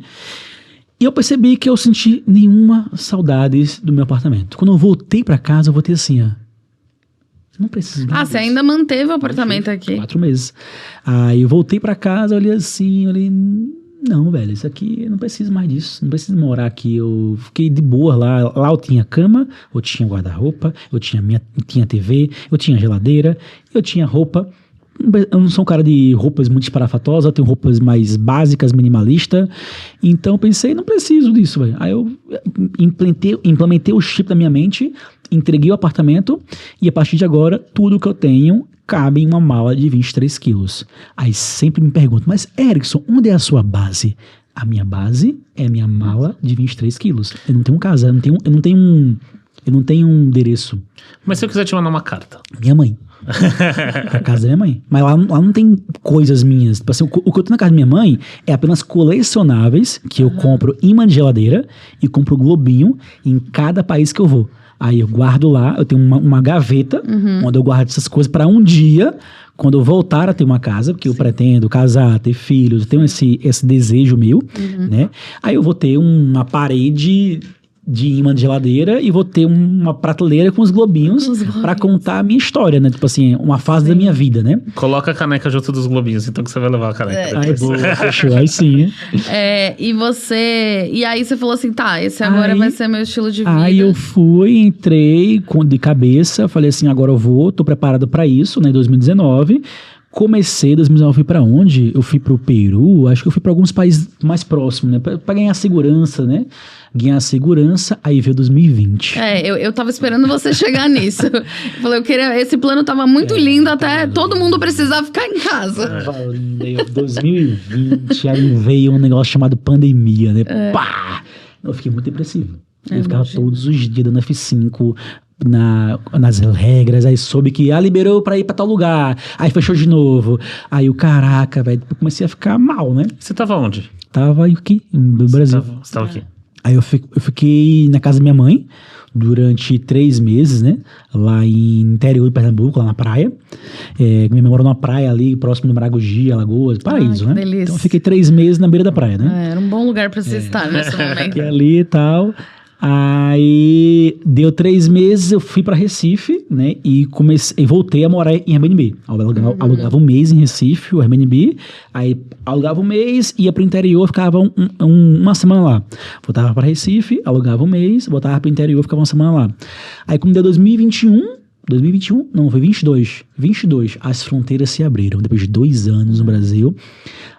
E eu percebi que eu senti nenhuma saudade do meu apartamento. Quando eu voltei pra casa, eu voltei assim, não preciso. Você ainda manteve o apartamento aqui? 4 meses. Aí eu voltei pra casa, olhei assim, Não, velho, isso aqui eu não preciso mais disso, não preciso morar aqui. Eu fiquei de boa lá. Lá eu tinha cama, eu tinha guarda-roupa, eu tinha TV, eu tinha geladeira, eu tinha roupa. Eu não sou um cara de roupas muito esparafatosas, eu tenho roupas mais básicas, minimalista. Então eu pensei, não preciso disso, velho. Aí eu implementei o chip na minha mente, entreguei o apartamento e a partir de agora, tudo que eu tenho cabe em uma mala de 23 quilos. Aí sempre me perguntam, mas Erickson, onde é a sua base? A minha base é a minha mala de 23 quilos. Eu não tenho casa, eu não tenho um endereço. Mas se eu quiser te mandar uma carta? Minha mãe. Pra casa da minha mãe. Mas lá não tem coisas minhas. Tipo assim, o que eu tenho na casa da minha mãe é apenas colecionáveis que eu compro imã de geladeira e compro globinho em cada país que eu vou. Aí eu guardo lá, eu tenho uma gaveta onde eu guardo essas coisas para um dia, quando eu voltar a ter uma casa, porque eu pretendo casar, ter filhos, eu tenho esse desejo meu, né? Aí eu vou ter uma parede de imã de geladeira e vou ter uma prateleira com os globinhos pra contar a minha história, né? Tipo assim, uma fase da minha vida, né? Coloca a caneca junto dos globinhos, então que você vai levar a caneca. Aí, boa, fechou, aí sim. E aí você falou assim, tá, esse agora vai ser meu estilo de vida. Aí eu entrei de cabeça, falei assim, agora tô preparado pra isso, né? Em 2019. Comecei, 2019, fui pra onde? Eu fui pro Peru, acho que eu fui pra alguns países mais próximos, né? Pra ganhar segurança, né? Ganhar segurança, aí veio 2020. Eu tava esperando você chegar nisso. Eu falei, esse plano tava muito lindo até todo mundo precisar ficar em casa. Tava lindo, aí 2020, aí veio um negócio chamado pandemia, né? Pá! Eu fiquei muito depressivo. Eu ficava todos os dias dando F5, nas regras, aí soube que liberou pra ir pra tal lugar, aí fechou de novo, aí caraca, velho, comecei a ficar mal, né? Você tava onde? Tava aqui, no Brasil. Você tava aqui? Aí eu fiquei na casa da minha mãe durante 3 meses, né? Lá em interior de Pernambuco, lá na praia. Minha mãe mora numa praia ali, próximo do Maragogi, Alagoas, paraíso, né? Delícia. Então eu fiquei 3 meses na beira da praia, né? Era um bom lugar pra você estar nesse momento. Fiquei ali e tal. Aí deu 3 meses, eu fui pra Recife, né? E voltei a morar em Airbnb. Alugava um mês em Recife, o Airbnb. Aí alugava um mês, ia pro interior, ficava uma semana lá. Voltava pra Recife, alugava um mês, voltava pro interior, ficava uma semana lá. Aí quando deu 2021, não, foi 22, as fronteiras se abriram, depois de 2 anos no Brasil.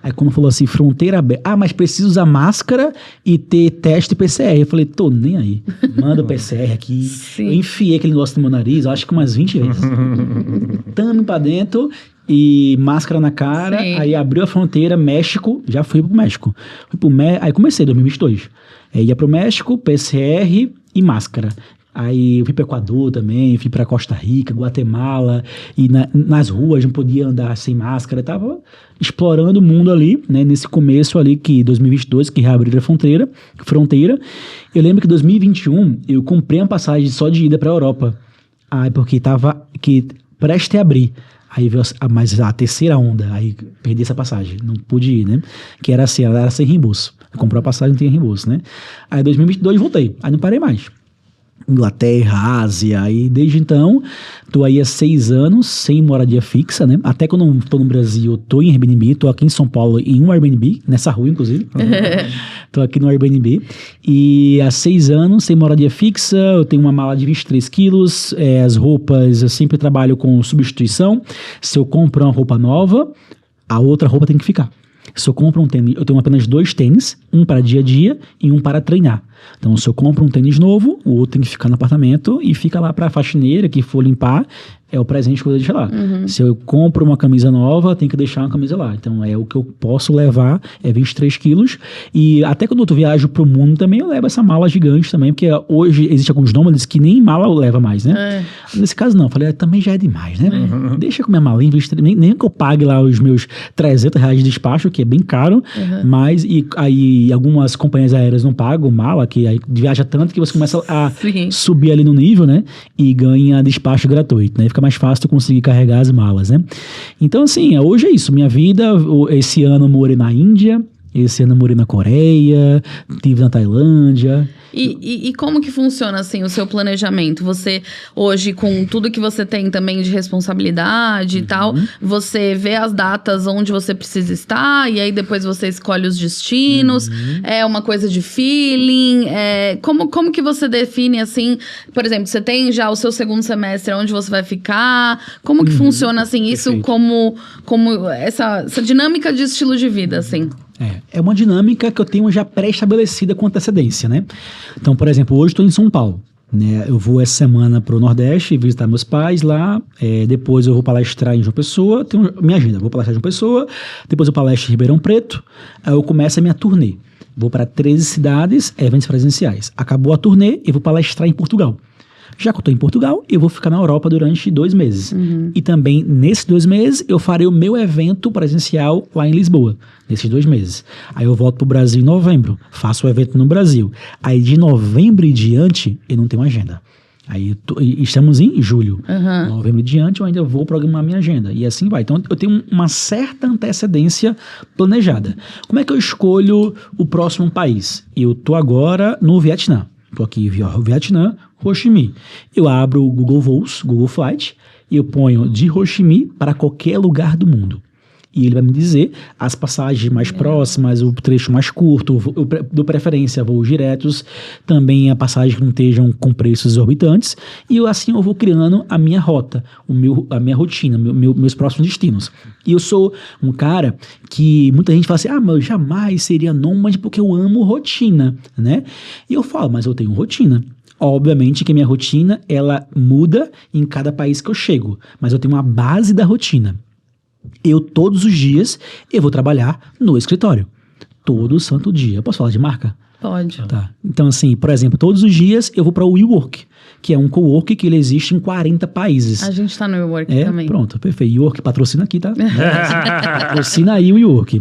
Aí quando falou assim, fronteira aberta, mas precisa usar máscara e ter teste PCR. Eu falei, tô nem aí, manda o PCR aqui. Sim. Eu enfiei aquele negócio no meu nariz, acho que umas 20 vezes. Tamo pra dentro e máscara na cara. Sim. Aí abriu a fronteira, México, já fui pro México. Aí comecei, 2022. Ia pro México, PCR e máscara. Aí eu fui para Equador também, fui para Costa Rica, Guatemala, e nas ruas não podia andar sem máscara, tava explorando o mundo ali, né, nesse começo ali, que 2022, que reabriram a fronteira. Eu lembro que 2021 eu comprei uma passagem só de ida para a Europa, porque tava prestes a abrir. Aí veio mas a terceira onda, aí perdi essa passagem, não pude ir, né? Que era assim, ela era sem reembolso. Comprou a passagem, não tinha reembolso, né? Aí 2022 voltei, aí não parei mais. Inglaterra, Ásia, aí desde então tô aí há 6 anos sem moradia fixa, né? Até quando eu tô no Brasil, eu tô em Airbnb, tô aqui em São Paulo em um Airbnb, nessa rua inclusive. Tô aqui no Airbnb e há 6 anos sem moradia fixa, eu tenho uma mala de 23 quilos, as roupas eu sempre trabalho com substituição. Se eu compro uma roupa nova, a outra roupa tem que ficar. Se eu compro um tênis, eu tenho apenas 2 tênis, um para dia a dia e um para treinar. Então, se eu compro um tênis novo, o outro tem que ficar no apartamento e fica lá para a faxineira que for limpar, é o presente que eu deixo lá. Se eu compro uma camisa nova, eu tenho que deixar uma camisa lá. Então, o que eu posso levar é 23 quilos. E até quando eu viajo pro mundo também, eu levo essa mala gigante também, porque hoje existe alguns nômades que nem mala eu levo mais, né? Nesse caso, não. Eu falei, também já é demais, né? Deixa com minha malinha, nem que eu pague lá os meus R$300 de despacho, que é bem caro, mas aí algumas companhias aéreas não pagam mala, que aí viaja tanto que você começa a subir ali no nível, né? E ganha despacho gratuito, né? Fica mais fácil tu conseguir carregar as malas, né? Então, assim, hoje é isso. Minha vida, esse ano eu morei na Índia, Esse ano eu morei na Coreia, estive na Tailândia. E como que funciona, assim, o seu planejamento? Você, hoje, com tudo que você tem também de responsabilidade e tal, você vê as datas onde você precisa estar e aí depois você escolhe os destinos? É uma coisa de feeling? Como que você define, assim, por exemplo, você tem já o seu segundo semestre, onde você vai ficar? Como que funciona, assim, isso como essa dinâmica de estilo de vida, assim? É uma dinâmica que eu tenho já pré-estabelecida com antecedência, né? Então, por exemplo, hoje estou em São Paulo, né? Eu vou essa semana para o Nordeste visitar meus pais lá, depois eu vou palestrar em João Pessoa, tenho minha agenda, vou palestrar em João Pessoa, depois eu palestro em Ribeirão Preto, aí eu começo a minha turnê. Vou para 13 cidades, eventos presenciais. Acabou a turnê, eu vou palestrar em Portugal. Já que eu estou em Portugal, eu vou ficar na Europa durante 2 meses. E também, nesses 2 meses, eu farei o meu evento presencial lá em Lisboa, nesses 2 meses. Aí eu volto para o Brasil em novembro, faço o evento no Brasil. Aí de novembro em diante, eu não tenho agenda. Aí estamos em julho. Novembro em diante, eu ainda vou programar minha agenda. E assim vai. Então, eu tenho uma certa antecedência planejada. Como é que eu escolho o próximo país? Eu estou agora no Vietnã. Estou aqui em Vietnã, Ho Chi Minh. Eu abro o Google Voos, Google Flight, e eu ponho de Ho Chi Minh para qualquer lugar do mundo. E ele vai me dizer as passagens mais próximas, o trecho mais curto, eu dou preferência a voos diretos, também a passagem que não estejam com preços exorbitantes, e assim eu vou criando a minha rota, a minha rotina, meus próximos destinos. E eu sou um cara que muita gente fala assim, mas eu jamais seria nômade porque eu amo rotina, né? E eu falo, mas eu tenho rotina. Obviamente que a minha rotina, ela muda em cada país que eu chego, mas eu tenho uma base da rotina. Todos os dias, eu vou trabalhar no escritório. Todo santo dia. Eu posso falar de marca? Pode. Tá. Então, assim, por exemplo, todos os dias eu vou para o WeWork, que é um cowork que ele existe em 40 países. A gente tá no WeWork também. Pronto, perfeito. WeWork patrocina aqui, tá? Patrocina aí o WeWork.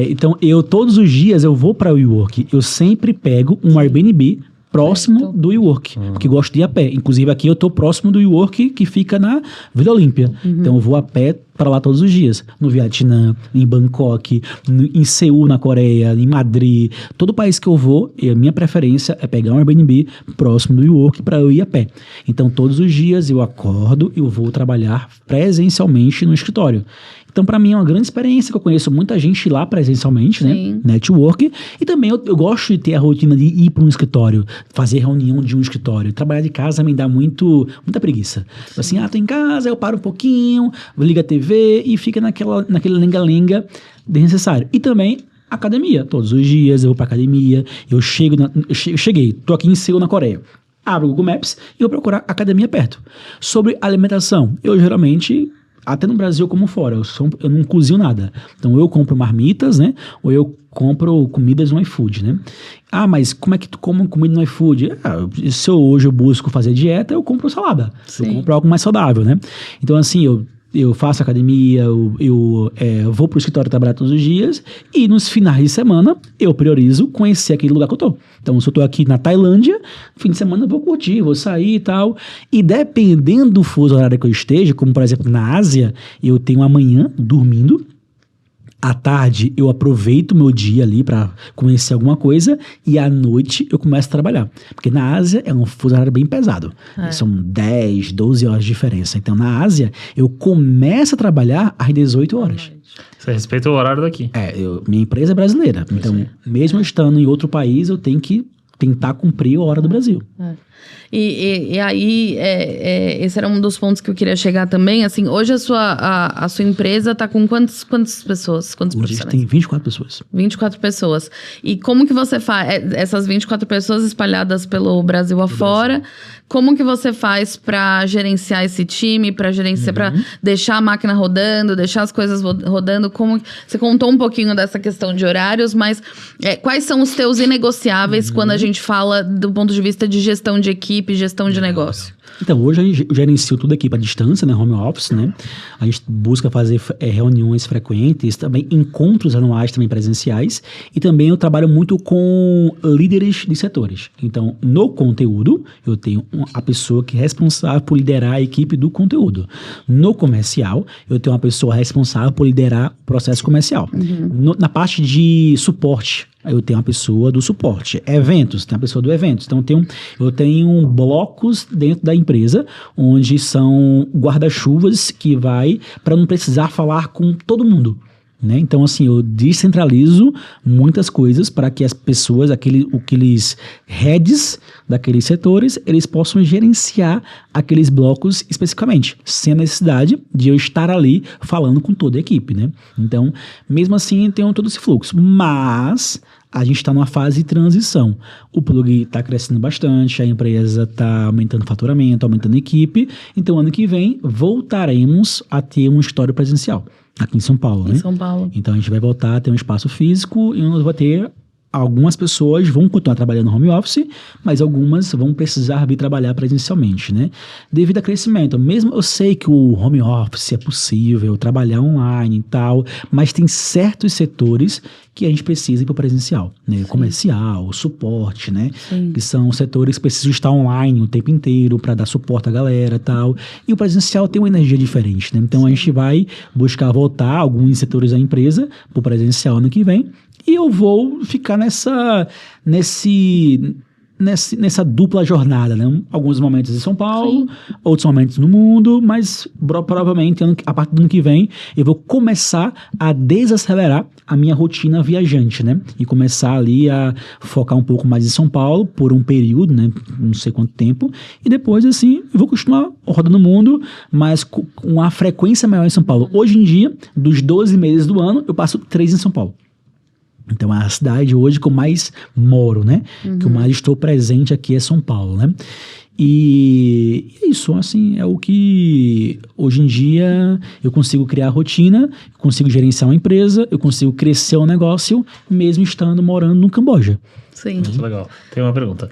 Então, todos os dias eu vou para o WeWork. Eu sempre pego um Airbnb próximo do WeWork, porque gosto de ir a pé. Inclusive aqui eu tô próximo do WeWork, que fica na Vila Olímpia. Então eu vou a pé para lá todos os dias. No Vietnã, em Bangkok, em Seul, na Coreia, em Madrid. Todo país que eu vou, a minha preferência é pegar um Airbnb próximo do WeWork para eu ir a pé. Então todos os dias eu acordo e eu vou trabalhar presencialmente no escritório. Então, para mim, é uma grande experiência, que eu conheço muita gente lá presencialmente, né? Network. E também eu gosto de ter a rotina de ir para um escritório, fazer reunião de um escritório. Trabalhar de casa me dá muita preguiça. Assim, tô em casa, eu paro um pouquinho, ligo a TV e fica naquele lenga-lenga desnecessário. E também academia. Todos os dias eu vou para academia, eu cheguei, tô aqui em Seul, na Coreia. Abro o Google Maps e vou procurar academia perto. Sobre alimentação, eu geralmente... Até no Brasil como fora, eu não cozinho nada. Então eu compro marmitas, né? Ou eu compro comidas no iFood, né? Mas como é que tu come comida no iFood? Se hoje eu busco fazer dieta, eu compro salada. Sim. Eu compro algo mais saudável, né? Então assim, eu faço academia, eu vou pro escritório trabalhar todos os dias e nos finais de semana eu priorizo conhecer aquele lugar que eu tô. Então, se eu tô aqui na Tailândia, fim de semana eu vou curtir, vou sair e tal. E dependendo do fuso horário que eu esteja, como por exemplo na Ásia, eu tenho amanhã dormindo. À tarde eu aproveito o meu dia ali para conhecer alguma coisa e à noite eu começo a trabalhar. Porque na Ásia é um fuso horário bem pesado. São 10, 12 horas de diferença. Então na Ásia eu começo a trabalhar às 18 horas. Você respeita o horário daqui. Minha empresa é brasileira. Então mesmo estando em outro país eu tenho que tentar cumprir a hora do Brasil. E aí, esse era um dos pontos que eu queria chegar também. Assim, hoje a sua empresa está com quantas pessoas? Quantos hoje a gente tem 24 pessoas. 24 pessoas. E como que você faz? Essas 24 pessoas espalhadas pelo Brasil afora, como que você faz para gerenciar esse time, para deixar a máquina rodando, deixar as coisas rodando? Você contou um pouquinho dessa questão de horários, mas quais são os teus inegociáveis quando a gente fala do ponto de vista de gestão de equipe, gestão de negócio? Então, hoje eu gerencio tudo aqui para distância, né, home office, né? A gente busca fazer reuniões frequentes, também encontros anuais também presenciais, e também eu trabalho muito com líderes de setores. Então, no conteúdo, eu tenho a pessoa que é responsável por liderar a equipe do conteúdo. No comercial, eu tenho uma pessoa responsável por liderar o processo comercial. Na parte de suporte, eu tenho uma pessoa do suporte. Eventos, tem uma pessoa do eventos. Então, eu tenho blocos dentro da empresa, onde são guarda-chuvas que vai para não precisar falar com todo mundo. Né? Então, assim, eu descentralizo muitas coisas para que as pessoas, aqueles heads daqueles setores, eles possam gerenciar aqueles blocos especificamente, sem a necessidade de eu estar ali falando com toda a equipe, né? Então, mesmo assim, tem todo esse fluxo. Mas a gente está numa fase de transição. O plug está crescendo bastante, a empresa está aumentando o faturamento, aumentando a equipe. Então, ano que vem, voltaremos a ter um escritório presencial. Aqui em São Paulo, né? Em São Paulo. Então a gente vai voltar a ter um espaço físico e vai ter algumas pessoas vão continuar trabalhando no home office, mas algumas vão precisar vir trabalhar presencialmente, né? Devido a crescimento. Mesmo eu sei que o home office é possível, trabalhar online e tal, mas tem certos setores que a gente precisa ir para o presencial, né? Comercial, suporte, né? Sim. Que são setores que precisam estar online o tempo inteiro para dar suporte à galera e tal. E o presencial tem uma energia diferente, né? Então a gente vai buscar voltar alguns setores da empresa para o presencial ano que vem. E eu vou ficar nessa dupla jornada, né? Alguns momentos em São Paulo, outros momentos no mundo, mas provavelmente a partir do ano que vem eu vou começar a desacelerar a minha rotina viajante, né? E começar ali a focar um pouco mais em São Paulo por um período, né? Não sei quanto tempo. E depois, assim, eu vou continuar rodando o mundo, mas com uma frequência maior em São Paulo. Hoje em dia, dos 12 meses do ano, eu passo 3 em São Paulo. Então, a cidade hoje que eu mais moro, né? Que eu mais estou presente aqui é São Paulo, né? E isso, assim, é o que hoje em dia eu consigo criar rotina, eu consigo gerenciar uma empresa, eu consigo crescer um negócio, mesmo morando no Camboja. Sim. Muito legal. Tem uma pergunta.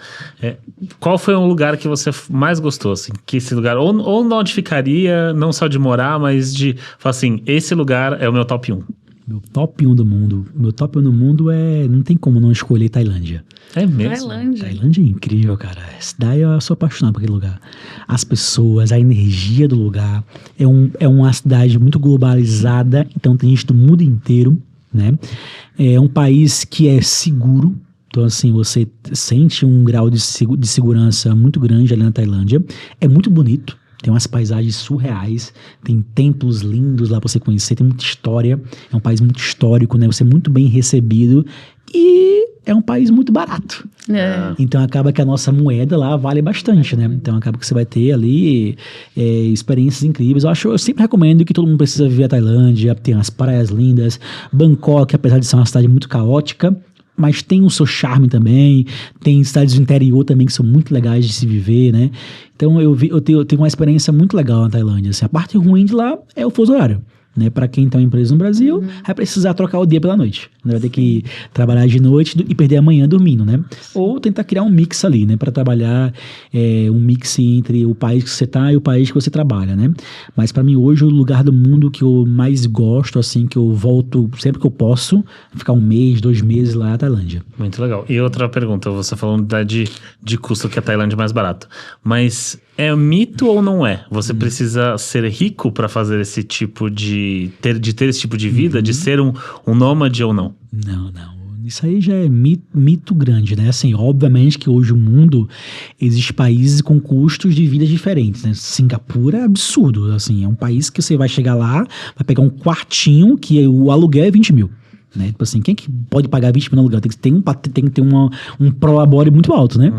Qual foi um lugar que você mais gostou, assim? Que esse lugar, ou onde ficaria, não só de morar, mas de falar assim, esse lugar é o meu top 1. Meu top 1 do mundo. Meu top 1 do mundo não tem como não escolher Tailândia. É mesmo? Tailândia é incrível, cara. Essa daí eu sou apaixonado por aquele lugar. As pessoas, a energia do lugar. É uma cidade muito globalizada, então tem gente do mundo inteiro, né? É um país que é seguro. Então, assim, você sente um grau de segurança muito grande ali na Tailândia. É muito bonito. Tem umas paisagens surreais, tem templos lindos lá pra você conhecer, tem muita história, é um país muito histórico, né? Você é muito bem recebido e é um país muito barato. Então acaba que a nossa moeda lá vale bastante, né? Então acaba que você vai ter ali experiências incríveis. Eu sempre recomendo que todo mundo precisa viver a Tailândia, tem as praias lindas, Bangkok, apesar de ser uma cidade muito caótica, mas tem o seu charme também, tem cidades do interior também que são muito legais de se viver, né? Então eu tenho uma experiência muito legal na Tailândia, assim. A parte ruim de lá é o fuso horário, né? Para quem tem uma empresa no Brasil, vai precisar trocar o dia pela noite, né? Vai ter que trabalhar de noite e perder a manhã dormindo, né? Ou tentar criar um mix ali, né? Para trabalhar um mix entre o país que você tá e o país que você trabalha, né? Mas para mim hoje o lugar do mundo que eu mais gosto, assim, que eu volto sempre que eu posso, ficar 1 mês, 2 meses lá é a Tailândia. Muito legal. E outra pergunta, você falando de custo que a Tailândia é mais barato, mas é mito ou não é? Você precisa ser rico para fazer esse tipo de ter esse tipo de vida, de ser um nômade ou não? Não. Isso aí já é mito grande, né? Assim, obviamente que hoje o mundo existe países com custos de vida diferentes, né? Singapura é absurdo, assim, é um país que você vai chegar lá, vai pegar um quartinho que o aluguel é 20 mil. Né? Tipo assim, quem é que pode pagar 20 mil no aluguel? Tem que ter um prolabore muito alto, né?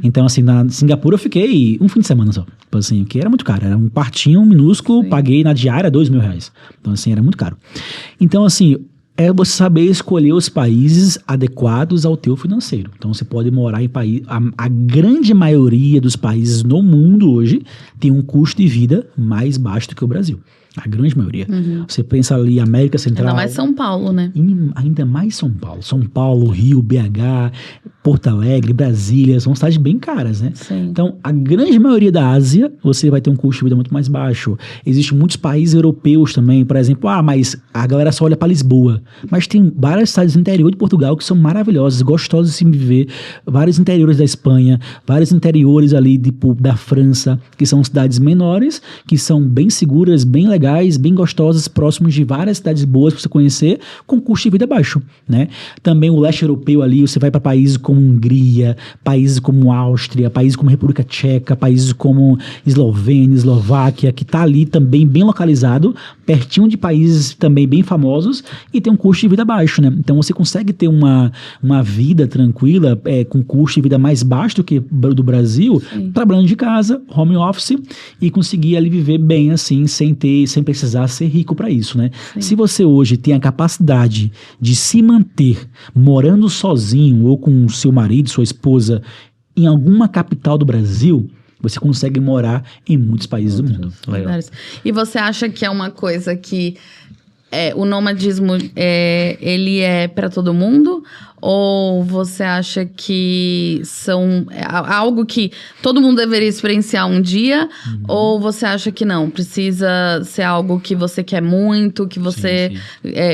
Então, assim, na Singapura eu fiquei um fim de semana só. Tipo assim, que era muito caro. Era um quartinho minúsculo, paguei na diária R$2.000. Então, assim, era muito caro. Então, assim, é você saber escolher os países adequados ao teu financeiro. Então você pode morar em país, a grande maioria dos países no mundo hoje tem um custo de vida mais baixo do que o Brasil. A grande maioria. Você pensa ali, América Central... Ainda mais São Paulo, né? Ainda mais São Paulo. São Paulo, Rio, BH, Porto Alegre, Brasília, são cidades bem caras, né? Sim. Então, a grande maioria da Ásia, você vai ter um custo de vida muito mais baixo. Existem muitos países europeus também, por exemplo, mas a galera só olha para Lisboa. Mas tem várias cidades do interior de Portugal que são maravilhosas, gostosas de se viver, vários interiores da Espanha, vários interiores ali da França, que são cidades menores, que são bem seguras, bem legais, bem gostosas, próximos de várias cidades boas para você conhecer, com custo de vida baixo, né? Também o leste europeu ali, você vai para países como Hungria, países como Áustria, países como República Tcheca, países como Eslovênia, Eslováquia, que tá ali também bem localizado, pertinho de países também bem famosos e tem um custo de vida baixo, né? Então você consegue ter uma vida tranquila, com custo de vida mais baixo do que do Brasil, trabalhando de casa, home office, e conseguir ali viver bem assim, sem precisar ser rico para isso, né? Sim. Se você hoje tem a capacidade de se manter morando sozinho ou com seu marido, sua esposa, em alguma capital do Brasil, você consegue morar em muitos países do mundo. Legal. E você acha que é uma coisa que o nomadismo ele é para todo mundo? Ou você acha que são algo que todo mundo deveria experienciar um dia? Ou você acha que não? Precisa ser algo que você quer muito, que você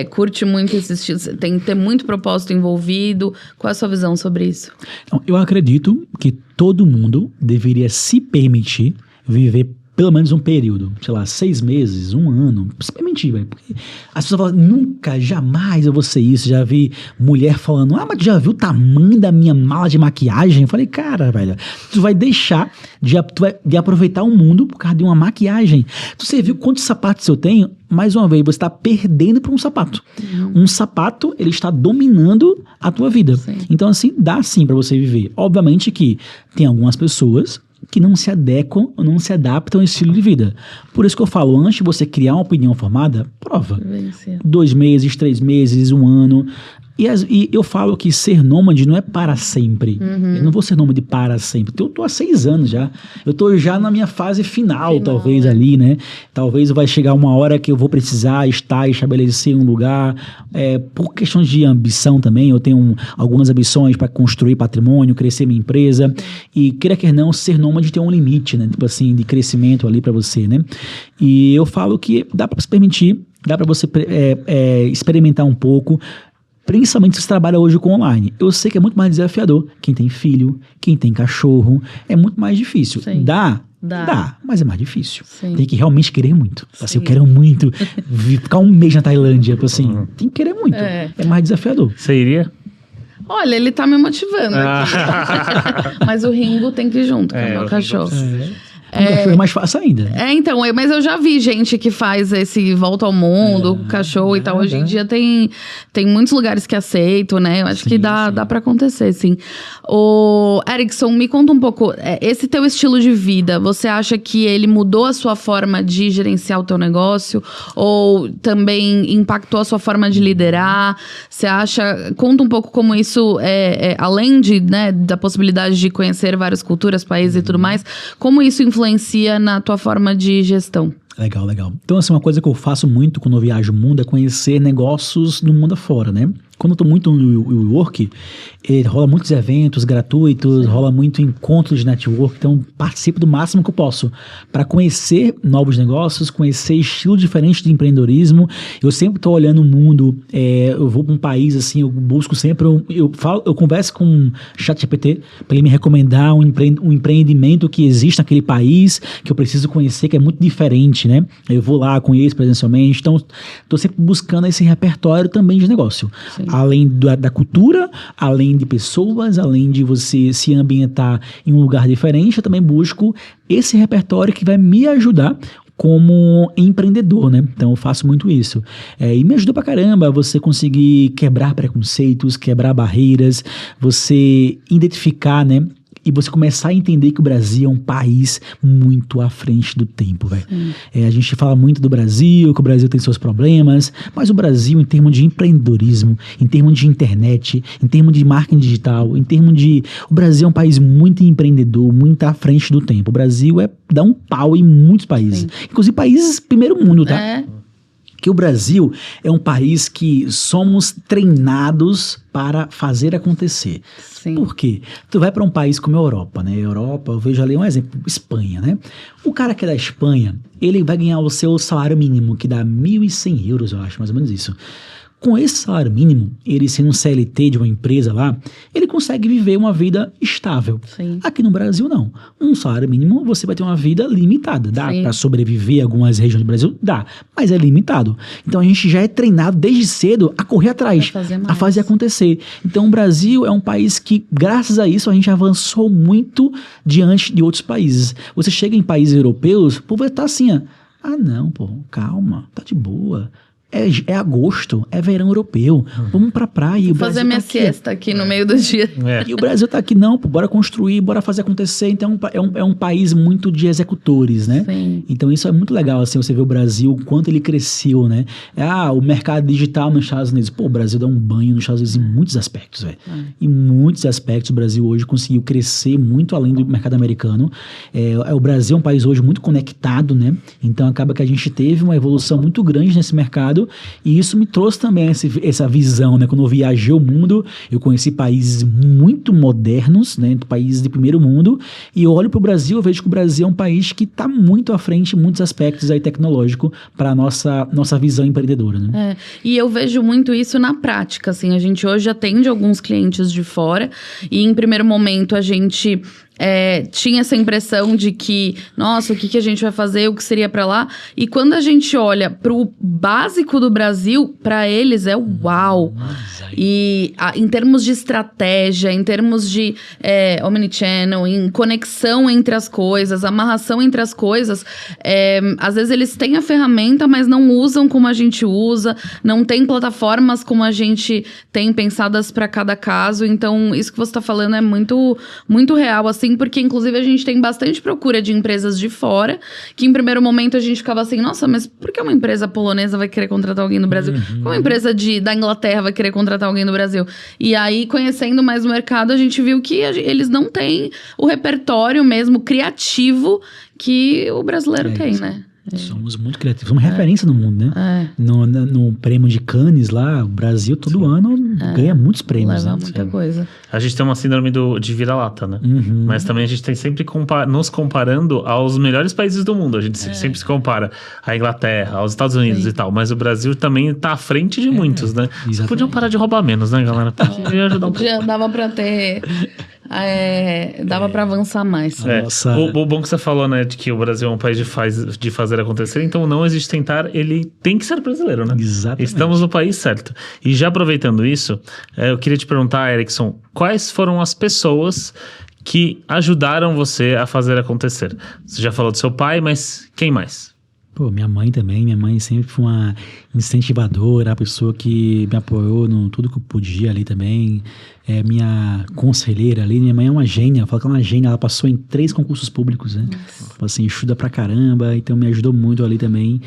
curte muito esse estilo? Tem que ter muito propósito envolvido. Qual é a sua visão sobre isso? Então, eu acredito que todo mundo deveria se permitir viver pelo menos um período, sei lá, 6 meses, 1 ano, se permitir, velho. Porque as pessoas falam, nunca, jamais eu vou ser isso. Já vi mulher falando, mas tu já viu o tamanho da minha mala de maquiagem? Eu falei, cara, velho, tu vai deixar de aproveitar o mundo por causa de uma maquiagem. Você viu quantos sapatos eu tenho? Mais uma vez, você está perdendo por um sapato. Um sapato, ele está dominando a tua vida. Sim. Então, assim, dá sim para você viver. Obviamente que tem algumas pessoas que não se adequam, não se adaptam ao estilo de vida. Por isso que eu falo, antes de você criar uma opinião formada, prova. 2 meses, 3 meses, 1 ano. E eu falo que ser nômade não é para sempre. Eu não vou ser nômade para sempre. Eu tô há 6 anos já. Eu tô já na minha fase final talvez ali, né? Talvez vai chegar uma hora que eu vou precisar estabelecer um lugar. Por questões de ambição também, eu tenho algumas ambições para construir patrimônio, crescer minha empresa. E queira que não, ser nômade tem um limite, né? Tipo assim, de crescimento ali para você, né? E eu falo que dá para se permitir, dá para você experimentar um pouco. Principalmente se você trabalha hoje com online. Eu sei que é muito mais desafiador. Quem tem filho, quem tem cachorro, é muito mais difícil. Sim. Dá, mas é mais difícil. Sim. Tem que realmente querer muito. Assim, eu quero muito ficar 1 mês na Tailândia. Assim, tem que querer muito. É mais desafiador. Você iria? Olha, ele tá me motivando aqui. Mas o Ringo tem que ir junto com o meu cachorro. É mais fácil ainda. Então, mas eu já vi gente que faz esse volta ao mundo, cachorro e tal. Hoje em dia tem muitos lugares que aceitam, né? Eu acho que dá pra acontecer, sim. O Erickson, me conta um pouco, esse teu estilo de vida, você acha que ele mudou a sua forma de gerenciar o teu negócio? Ou também impactou a sua forma de liderar? Você acha... Conta um pouco como isso, além da possibilidade de conhecer várias culturas, países e tudo mais, como isso influencia na tua forma de gestão? Legal. Então, assim, uma coisa que eu faço muito quando eu viajo o mundo é conhecer negócios no mundo afora, né? Quando eu tô muito no WeWork, rola muitos eventos gratuitos, rola muito encontros de network, então participo do máximo que eu posso para conhecer novos negócios, conhecer estilos diferentes de empreendedorismo. Eu sempre tô olhando o mundo, eu vou para um país assim, eu busco sempre, eu converso com o ChatGPT para ele me recomendar um empreendimento que existe naquele país, que eu preciso conhecer, que é muito diferente, né? Eu vou lá, conheço presencialmente, então tô sempre buscando esse repertório também de negócio. Sim. Além da cultura, além de pessoas, além de você se ambientar em um lugar diferente, eu também busco esse repertório que vai me ajudar como empreendedor, né? Então eu faço muito isso. E me ajuda pra caramba você conseguir quebrar preconceitos, quebrar barreiras, você identificar, né? e você começar a entender que o Brasil é um país muito à frente do tempo, velho. A gente fala muito do Brasil, que o Brasil tem seus problemas, mas o Brasil, em termos de empreendedorismo, em termos de internet, em termos de marketing digital, em termos de... O Brasil é um país muito empreendedor, muito à frente do tempo. O Brasil dá um pau em muitos países. Inclusive países primeiro mundo, tá? Que o Brasil é um país que somos treinados para fazer acontecer. Sim. Por quê? Tu vai para um país como a Europa, né? Europa, eu vejo ali um exemplo, Espanha, né? O cara que é da Espanha, ele vai ganhar o seu salário mínimo, que dá 1.100 euros, eu acho, mais ou menos isso. Com esse salário mínimo, ele sendo um CLT de uma empresa lá, ele consegue viver uma vida estável. Sim. Aqui no Brasil, não. Um salário mínimo, você vai ter uma vida limitada. Dá para sobreviver em algumas regiões do Brasil? Dá, mas é limitado. Então a gente já é treinado desde cedo a correr atrás, a fazer acontecer. Então o Brasil é um país que, graças a isso, a gente avançou muito diante de outros países. Você chega em países europeus, o povo vai estar assim, ó. Ah, não, pô, calma, tá de boa. É agosto, é verão europeu. Vamos pra praia. Fazer minha siesta aqui no meio do dia. E o Brasil tá aqui, não, pô, bora construir, bora fazer acontecer. Então é um país muito de executores, né? Sim. Então isso é muito legal, assim, você vê o Brasil, o quanto ele cresceu, né? O mercado digital nos Estados Unidos. Pô, o Brasil dá um banho nos Estados Unidos em muitos aspectos, velho. Em muitos aspectos, o Brasil hoje conseguiu crescer muito além do mercado americano. O Brasil é um país hoje muito conectado, né? Então acaba que a gente teve uma evolução muito grande nesse mercado. E isso me trouxe também essa visão, né? Quando eu viajei o mundo, eu conheci países muito modernos, né? Países de primeiro mundo, e eu olho para o Brasil, eu vejo que o Brasil é um país que está muito à frente em muitos aspectos aí tecnológico para a nossa visão empreendedora, né? E eu vejo muito isso na prática, assim, a gente hoje atende alguns clientes de fora, e em primeiro momento a gente... tinha essa impressão de que, nossa, o que a gente vai fazer, o que seria pra lá? E quando a gente olha pro básico do Brasil, pra eles é uau. E em termos de estratégia, em termos de omnichannel, em conexão entre as coisas, amarração entre as coisas, às vezes eles têm a ferramenta, mas não usam como a gente usa, não tem plataformas como a gente tem pensadas pra cada caso. Então, isso que você tá falando é muito, muito real, assim, porque inclusive a gente tem bastante procura de empresas de fora, que em primeiro momento a gente ficava assim, nossa, mas por que uma empresa polonesa vai querer contratar alguém no Brasil? Como uma empresa da Inglaterra vai querer contratar alguém no Brasil? E aí, conhecendo mais o mercado, a gente viu que eles não têm o repertório mesmo criativo que o brasileiro tem, né? Somos muito criativos, somos referência no mundo, né? No prêmio de Cannes lá, o Brasil todo ano ganha muitos prêmios. Leva né? muita coisa. A gente tem uma síndrome de vira-lata, né? Mas também a gente tem sempre nos comparando aos melhores países do mundo. A gente sempre se compara à Inglaterra, aos Estados Unidos e tal. Mas o Brasil também tá à frente de muitos, né? Exatamente. Podiam parar de roubar menos, né, galera? Podia ajudar um pouco. Dava pra ter... dava pra avançar mais. O bom que você falou, né, de que o Brasil é um país de fazer acontecer, então não existe tentar, ele tem que ser brasileiro, né? Exatamente. Estamos no país certo. E já aproveitando isso, eu queria te perguntar, Erickson, quais foram as pessoas que ajudaram você a fazer acontecer? Você já falou do seu pai, mas quem mais? Pô, minha mãe também. Minha mãe sempre foi uma incentivadora, a pessoa que me apoiou no tudo que eu podia ali também. Minha conselheira ali. Minha mãe é uma gênia. Eu falo que ela é uma gênia. Ela passou em 3 concursos públicos, né? Assim, estuda pra caramba. Então, me ajudou muito ali também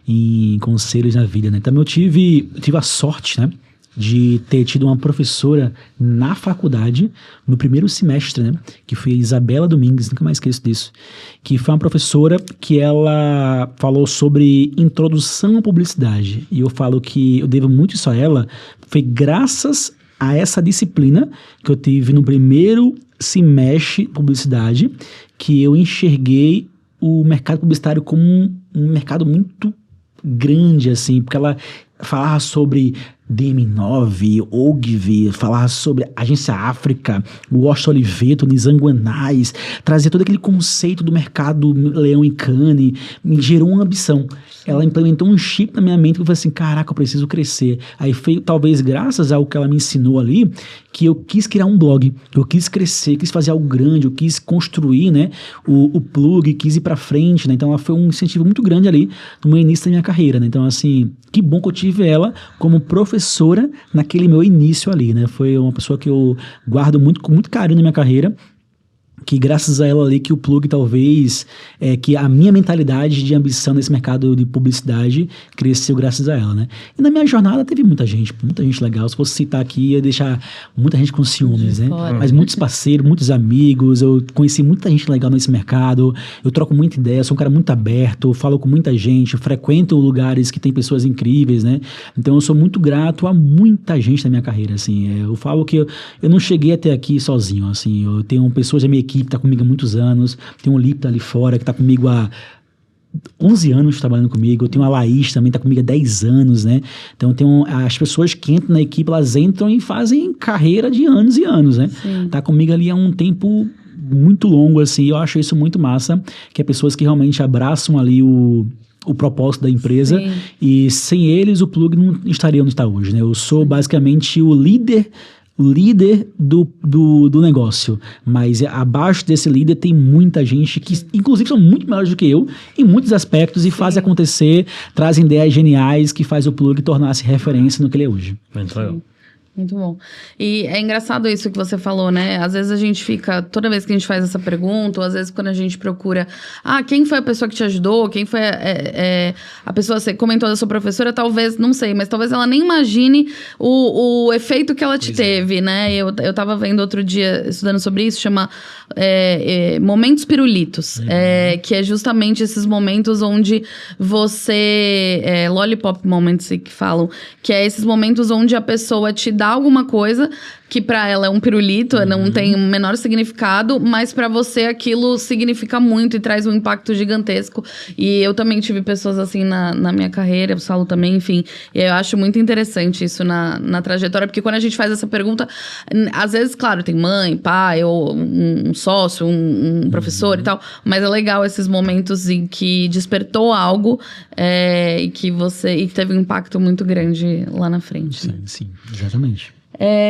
em conselhos na vida, né? Também eu tive a sorte, né? De ter tido uma professora na faculdade, no primeiro semestre, né? Que foi a Isabela Domingues, nunca mais esqueço disso. Que foi uma professora que ela falou sobre introdução à publicidade. E eu falo que eu devo muito isso a ela. Foi graças a essa disciplina que eu tive no primeiro semestre de publicidade que eu enxerguei o mercado publicitário como um mercado muito grande, assim, porque ela falava sobre DM9, Ogilvy, falar sobre Agência África, o Washington Oliveto, Nizanguanais, trazer todo aquele conceito do mercado Leão e Cane, me gerou uma ambição. Ela implementou um chip na minha mente que eu falei assim, caraca, eu preciso crescer. Aí foi talvez graças ao que ela me ensinou ali, que eu quis criar um blog, eu quis crescer, quis fazer algo grande, eu quis construir, né, o plug, quis ir pra frente, né, então ela foi um incentivo muito grande ali no início da minha carreira, né, então assim, que bom que eu tive ela como professora naquele meu início ali, né, foi uma pessoa que eu guardo muito, com muito carinho na minha carreira. que graças a ela ali que o Plug talvez, que a minha mentalidade de ambição nesse mercado de publicidade cresceu graças a ela, né? E na minha jornada teve muita gente legal. Se fosse citar aqui, ia deixar muita gente com ciúmes, né? Mas muitos parceiros, muitos amigos, eu conheci muita gente legal nesse mercado, eu troco muita ideia, sou um cara muito aberto, falo com muita gente, frequento lugares que tem pessoas incríveis, né? Então eu sou muito grato a muita gente na minha carreira, assim. Eu falo que eu não cheguei até aqui sozinho, assim. Eu tenho pessoas da minha equipe que está comigo há muitos anos, tem o Lipe ali fora que está comigo há 11 anos trabalhando comigo, eu tenho a Laís também, está comigo há 10 anos, né? Então as pessoas que entram na equipe, elas entram e fazem carreira de anos e anos, né? Sim. Tá comigo ali há um tempo muito longo, assim, eu acho isso muito massa, que é pessoas que realmente abraçam ali o propósito da empresa. Sim. E sem eles o Plug não estaria onde está hoje, né? Eu sou basicamente o líder do negócio, mas abaixo desse líder tem muita gente que, inclusive, são muito melhores do que eu em muitos aspectos e fazem acontecer, trazem ideias geniais que faz o Plug tornar-se referência no que ele é hoje. Muito legal. Muito bom. E é engraçado isso que você falou, né? Às vezes a gente fica, toda vez que a gente faz essa pergunta, ou às vezes quando a gente procura, quem foi a pessoa que te ajudou? Quem foi a pessoa, você comentou da sua professora, talvez, não sei, mas talvez ela nem imagine o efeito que ela te teve, né? Eu tava vendo outro dia, estudando sobre isso, chama momentos pirulitos, que é justamente esses momentos onde você, lollipop moments que falam, que é esses momentos onde a pessoa te dá alguma coisa que pra ela é um pirulito, não tem o menor significado, mas pra você aquilo significa muito e traz um impacto gigantesco. E eu também tive pessoas assim na minha carreira, o Saulo também, enfim. E eu acho muito interessante isso na trajetória, porque quando a gente faz essa pergunta, às vezes, claro, tem mãe, pai, ou um sócio, um professor e tal, mas é legal esses momentos em que despertou algo e que teve um impacto muito grande lá na frente. Sim, sim, exatamente.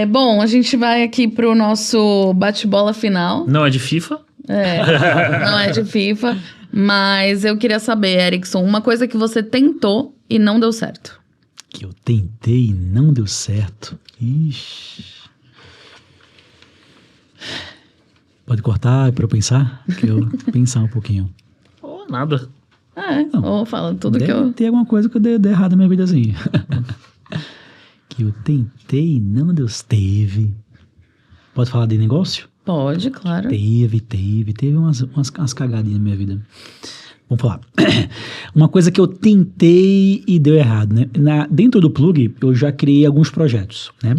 Bom, a gente vai aqui pro nosso bate-bola final. Não é de FIFA? Não é de FIFA. Mas eu queria saber, Erickson, uma coisa que você tentou e não deu certo. Que eu tentei e não deu certo? Ixi. Pode cortar para eu pensar? Que eu pensar um pouquinho. Nada. Ou fala tudo que eu... Tem alguma coisa que eu dei errado na minha vida assim. Que eu tentei e não deu. Teve. Pode falar de negócio? Pode, claro. Teve umas cagadinhas na minha vida. Vamos falar. Uma coisa que eu tentei e deu errado, né? Dentro do Plug, eu já criei alguns projetos, né?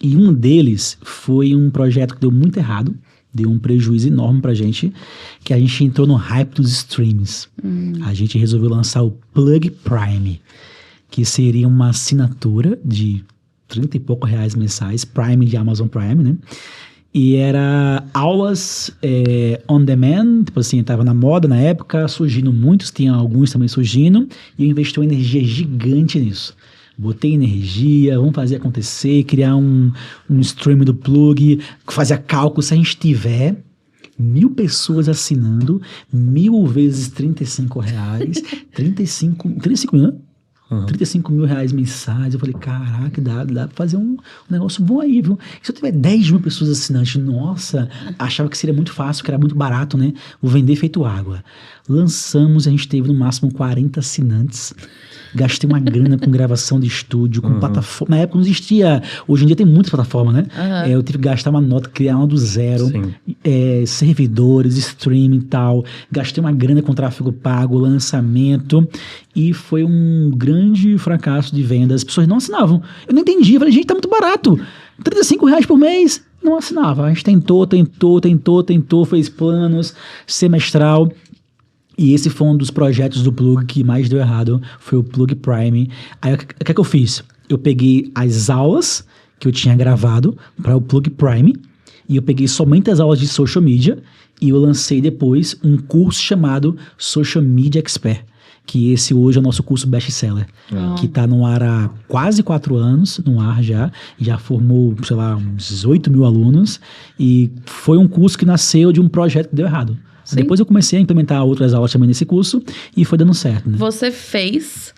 E um deles foi um projeto que deu muito errado, deu um prejuízo enorme pra gente, que a gente entrou no hype dos streams. A gente resolveu lançar o Plug Prime, que seria uma assinatura de 30 e poucos reais mensais, Prime de Amazon Prime, né? E era aulas on demand, tipo assim, tava na moda na época, surgindo muitos, tinha alguns também surgindo, e eu investi uma energia gigante nisso. Botei energia, vamos fazer acontecer, criar um stream do Plug, fazer cálculo, se a gente tiver 1.000 pessoas assinando, 1.000 vezes 35 reais, 35 mil, né? 35 mil reais mensais. Eu falei, caraca, dá pra fazer um negócio bom aí, viu? Se eu tiver 10 mil pessoas assinantes, nossa, achava que seria muito fácil, que era muito barato, né? Vou vender feito água. Lançamos, a gente teve no máximo 40 assinantes. Gastei uma grana com gravação de estúdio, com plataforma. Na época não existia. Hoje em dia tem muitas plataformas, né? Eu tive que gastar uma nota, criar uma do zero. Servidores, streaming e tal. Gastei uma grana com tráfego pago, lançamento. E foi um grande fracasso de vendas. As pessoas não assinavam. Eu não entendi. Eu falei, gente, tá muito barato. 35 reais por mês. Não assinava. A gente tentou, fez planos, semestral. E esse foi um dos projetos do Plug que mais deu errado, foi o Plug Prime. Aí o que eu fiz? Eu peguei as aulas que eu tinha gravado para o Plug Prime e eu peguei somente as aulas de social media e eu lancei depois um curso chamado Social Media Expert, que esse hoje é o nosso curso best-seller, que está no ar há quase 4 anos, no ar já formou, sei lá, uns 8 mil alunos, e foi um curso que nasceu de um projeto que deu errado. Sim. Depois eu comecei a implementar outras aulas também nesse curso e foi dando certo, né? Você fez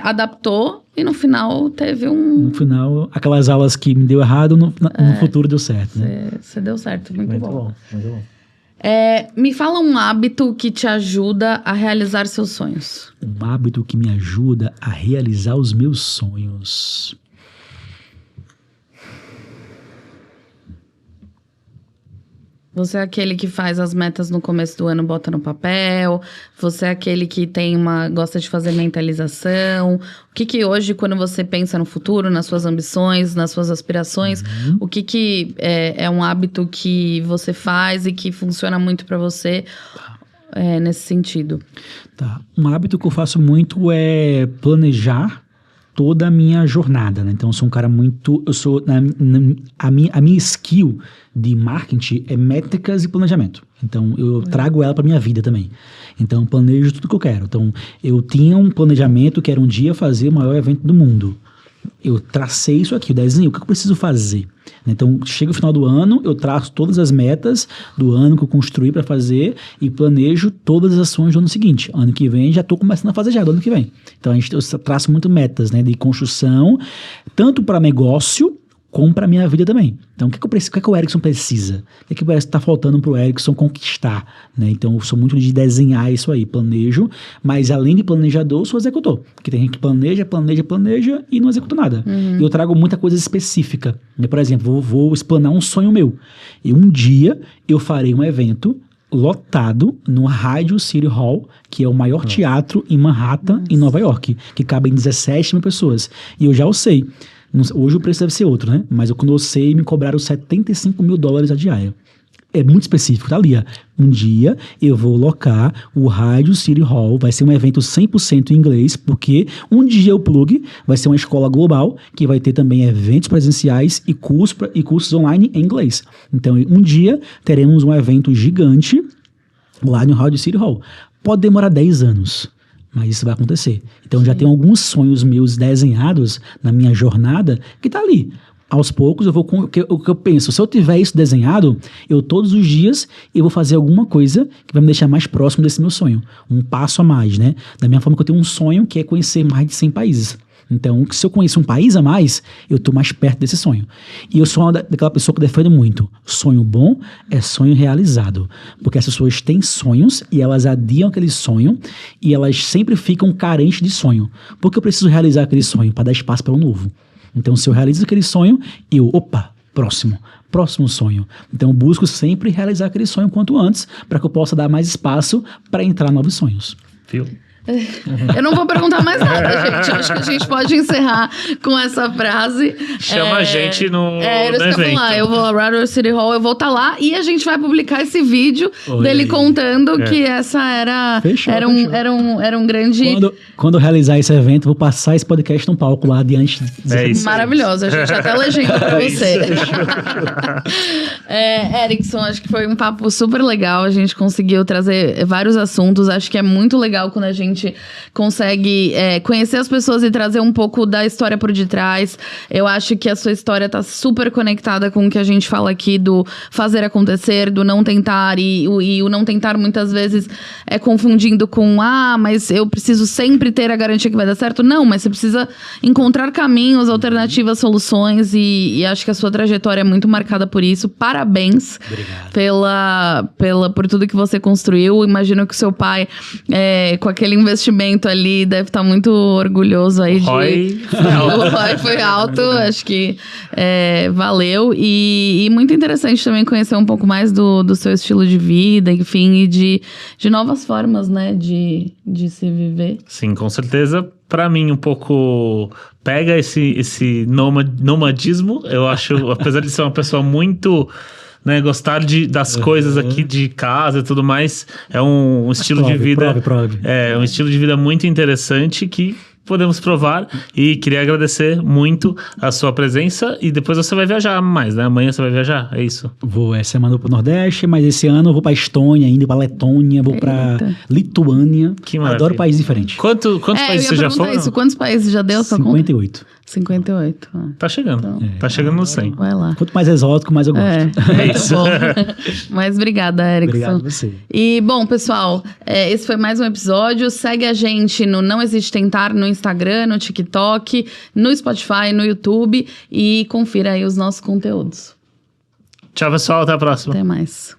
adaptou e no final teve um... No final, aquelas aulas que me deu errado, no futuro deu certo, né? Você deu certo, muito bom. Muito bom. Me fala um hábito que te ajuda a realizar seus sonhos. Um hábito que me ajuda a realizar os meus sonhos. Você é aquele que faz as metas no começo do ano, bota no papel. Você é aquele que gosta de fazer mentalização. O que hoje, quando você pensa no futuro, nas suas ambições, nas suas aspirações, o que é um hábito que você faz e que funciona muito pra você nesse sentido? Tá. Um hábito que eu faço muito é planejar toda a minha jornada, né? Então, eu sou um cara muito... A minha skill de marketing é métricas e planejamento. Então, eu trago ela para minha vida também. Então, eu planejo tudo que eu quero. Então, eu tinha um planejamento que era um dia fazer o maior evento do mundo. Eu tracei isso aqui, o desenho, o que eu preciso fazer? Então, chega o final do ano, eu traço todas as metas do ano que eu construí para fazer e planejo todas as ações do ano seguinte. Ano que vem, já estou começando a fazer já do ano que vem. Então, eu traço muito metas, né, de construção, tanto para negócio como para minha vida também. Então, o que o Erickson precisa? O que parece que está faltando para o Erickson conquistar? Né? Então, eu sou muito de desenhar isso aí, planejo, mas além de planejador, eu sou executor. Porque tem gente que planeja e não executa nada. E eu trago muita coisa específica. Né? Por exemplo, vou explanar um sonho meu. E um dia eu farei um evento lotado no Radio City Hall, que é o maior teatro em Manhattan, em Nova York, que cabe em 17 mil pessoas. E eu já o sei. Hoje o preço deve ser outro, né? Mas quando eu sei, me cobraram $75 mil a diária. É muito específico, tá ali. Um dia eu vou locar o Radio City Hall, vai ser um evento 100% em inglês, porque um dia o Plug vai ser uma escola global, que vai ter também eventos presenciais e cursos online em inglês. Então, um dia teremos um evento gigante lá no Radio City Hall. Pode demorar 10 anos. Mas isso vai acontecer. Então, já tem alguns sonhos meus desenhados na minha jornada que tá ali. Aos poucos, o que eu penso, se eu tiver isso desenhado, todos os dias, eu vou fazer alguma coisa que vai me deixar mais próximo desse meu sonho. Um passo a mais, né? Da mesma forma que eu tenho um sonho que é conhecer mais de 100 países. Então, se eu conheço um país a mais, eu tô mais perto desse sonho. E eu sou daquela pessoa que defende muito. Sonho bom é sonho realizado. Porque as pessoas têm sonhos e elas adiam aquele sonho e elas sempre ficam carentes de sonho. Porque eu preciso realizar aquele sonho para dar espaço para um novo. Então, se eu realizo aquele sonho, próximo sonho. Então, eu busco sempre realizar aquele sonho quanto antes para que eu possa dar mais espaço para entrar novos sonhos. Viu? Eu não vou perguntar mais nada, gente. Acho que a gente pode encerrar com essa frase. Chama a gente no evento. Eu vou ao Radio City Hall, eu vou estar lá e a gente vai publicar esse vídeo dele contando que essa era um grande... Quando eu realizar esse evento, vou passar esse podcast num palco lá adiante. Maravilhoso, a gente até legenda pra você. Erickson, acho que foi um papo super legal. A gente conseguiu trazer vários assuntos. Acho que é muito legal quando a gente consegue conhecer as pessoas e trazer um pouco da história por detrás. Eu acho que a sua história tá super conectada com o que a gente fala aqui do fazer acontecer, do não tentar e o não tentar muitas vezes confundindo com mas eu preciso sempre ter a garantia que vai dar certo. Não, mas você precisa encontrar caminhos, alternativas, soluções e acho que a sua trajetória é muito marcada por isso. Parabéns. Por tudo que você construiu. Imagino que o seu pai com aquele investimento ali, deve estar muito orgulhoso aí. O ROI foi alto, acho que valeu. E muito interessante também conhecer um pouco mais do seu estilo de vida, enfim, e de novas formas, né, de se viver. Sim, com certeza. Pra mim, um pouco pega esse nomadismo. Eu acho, apesar de ser uma pessoa muito... Né, gostar das coisas aqui de casa e tudo mais, é um estilo de vida. É um estilo de vida muito interessante que podemos provar e queria agradecer muito a sua presença e depois você vai viajar mais, né? Amanhã você vai viajar, é isso? Vou essa semana pro Nordeste, mas esse ano eu vou pra Estônia, ainda pra Letônia, vou pra Lituânia. Que maravilha. Adoro países diferentes. Quantos países você já foi? Isso. Quantos países já deu? 58. 58. Tá chegando. Então, tá chegando no 100. Vai lá. Quanto mais exótico, mais eu gosto. É isso. Bom. Mas obrigada, Erickson. Obrigado a você. E, bom, pessoal, esse foi mais um episódio. Segue a gente no Não Existe Tentar no Instagram, no TikTok, no Spotify, no YouTube e confira aí os nossos conteúdos. Tchau, pessoal. Até a próxima. Até mais.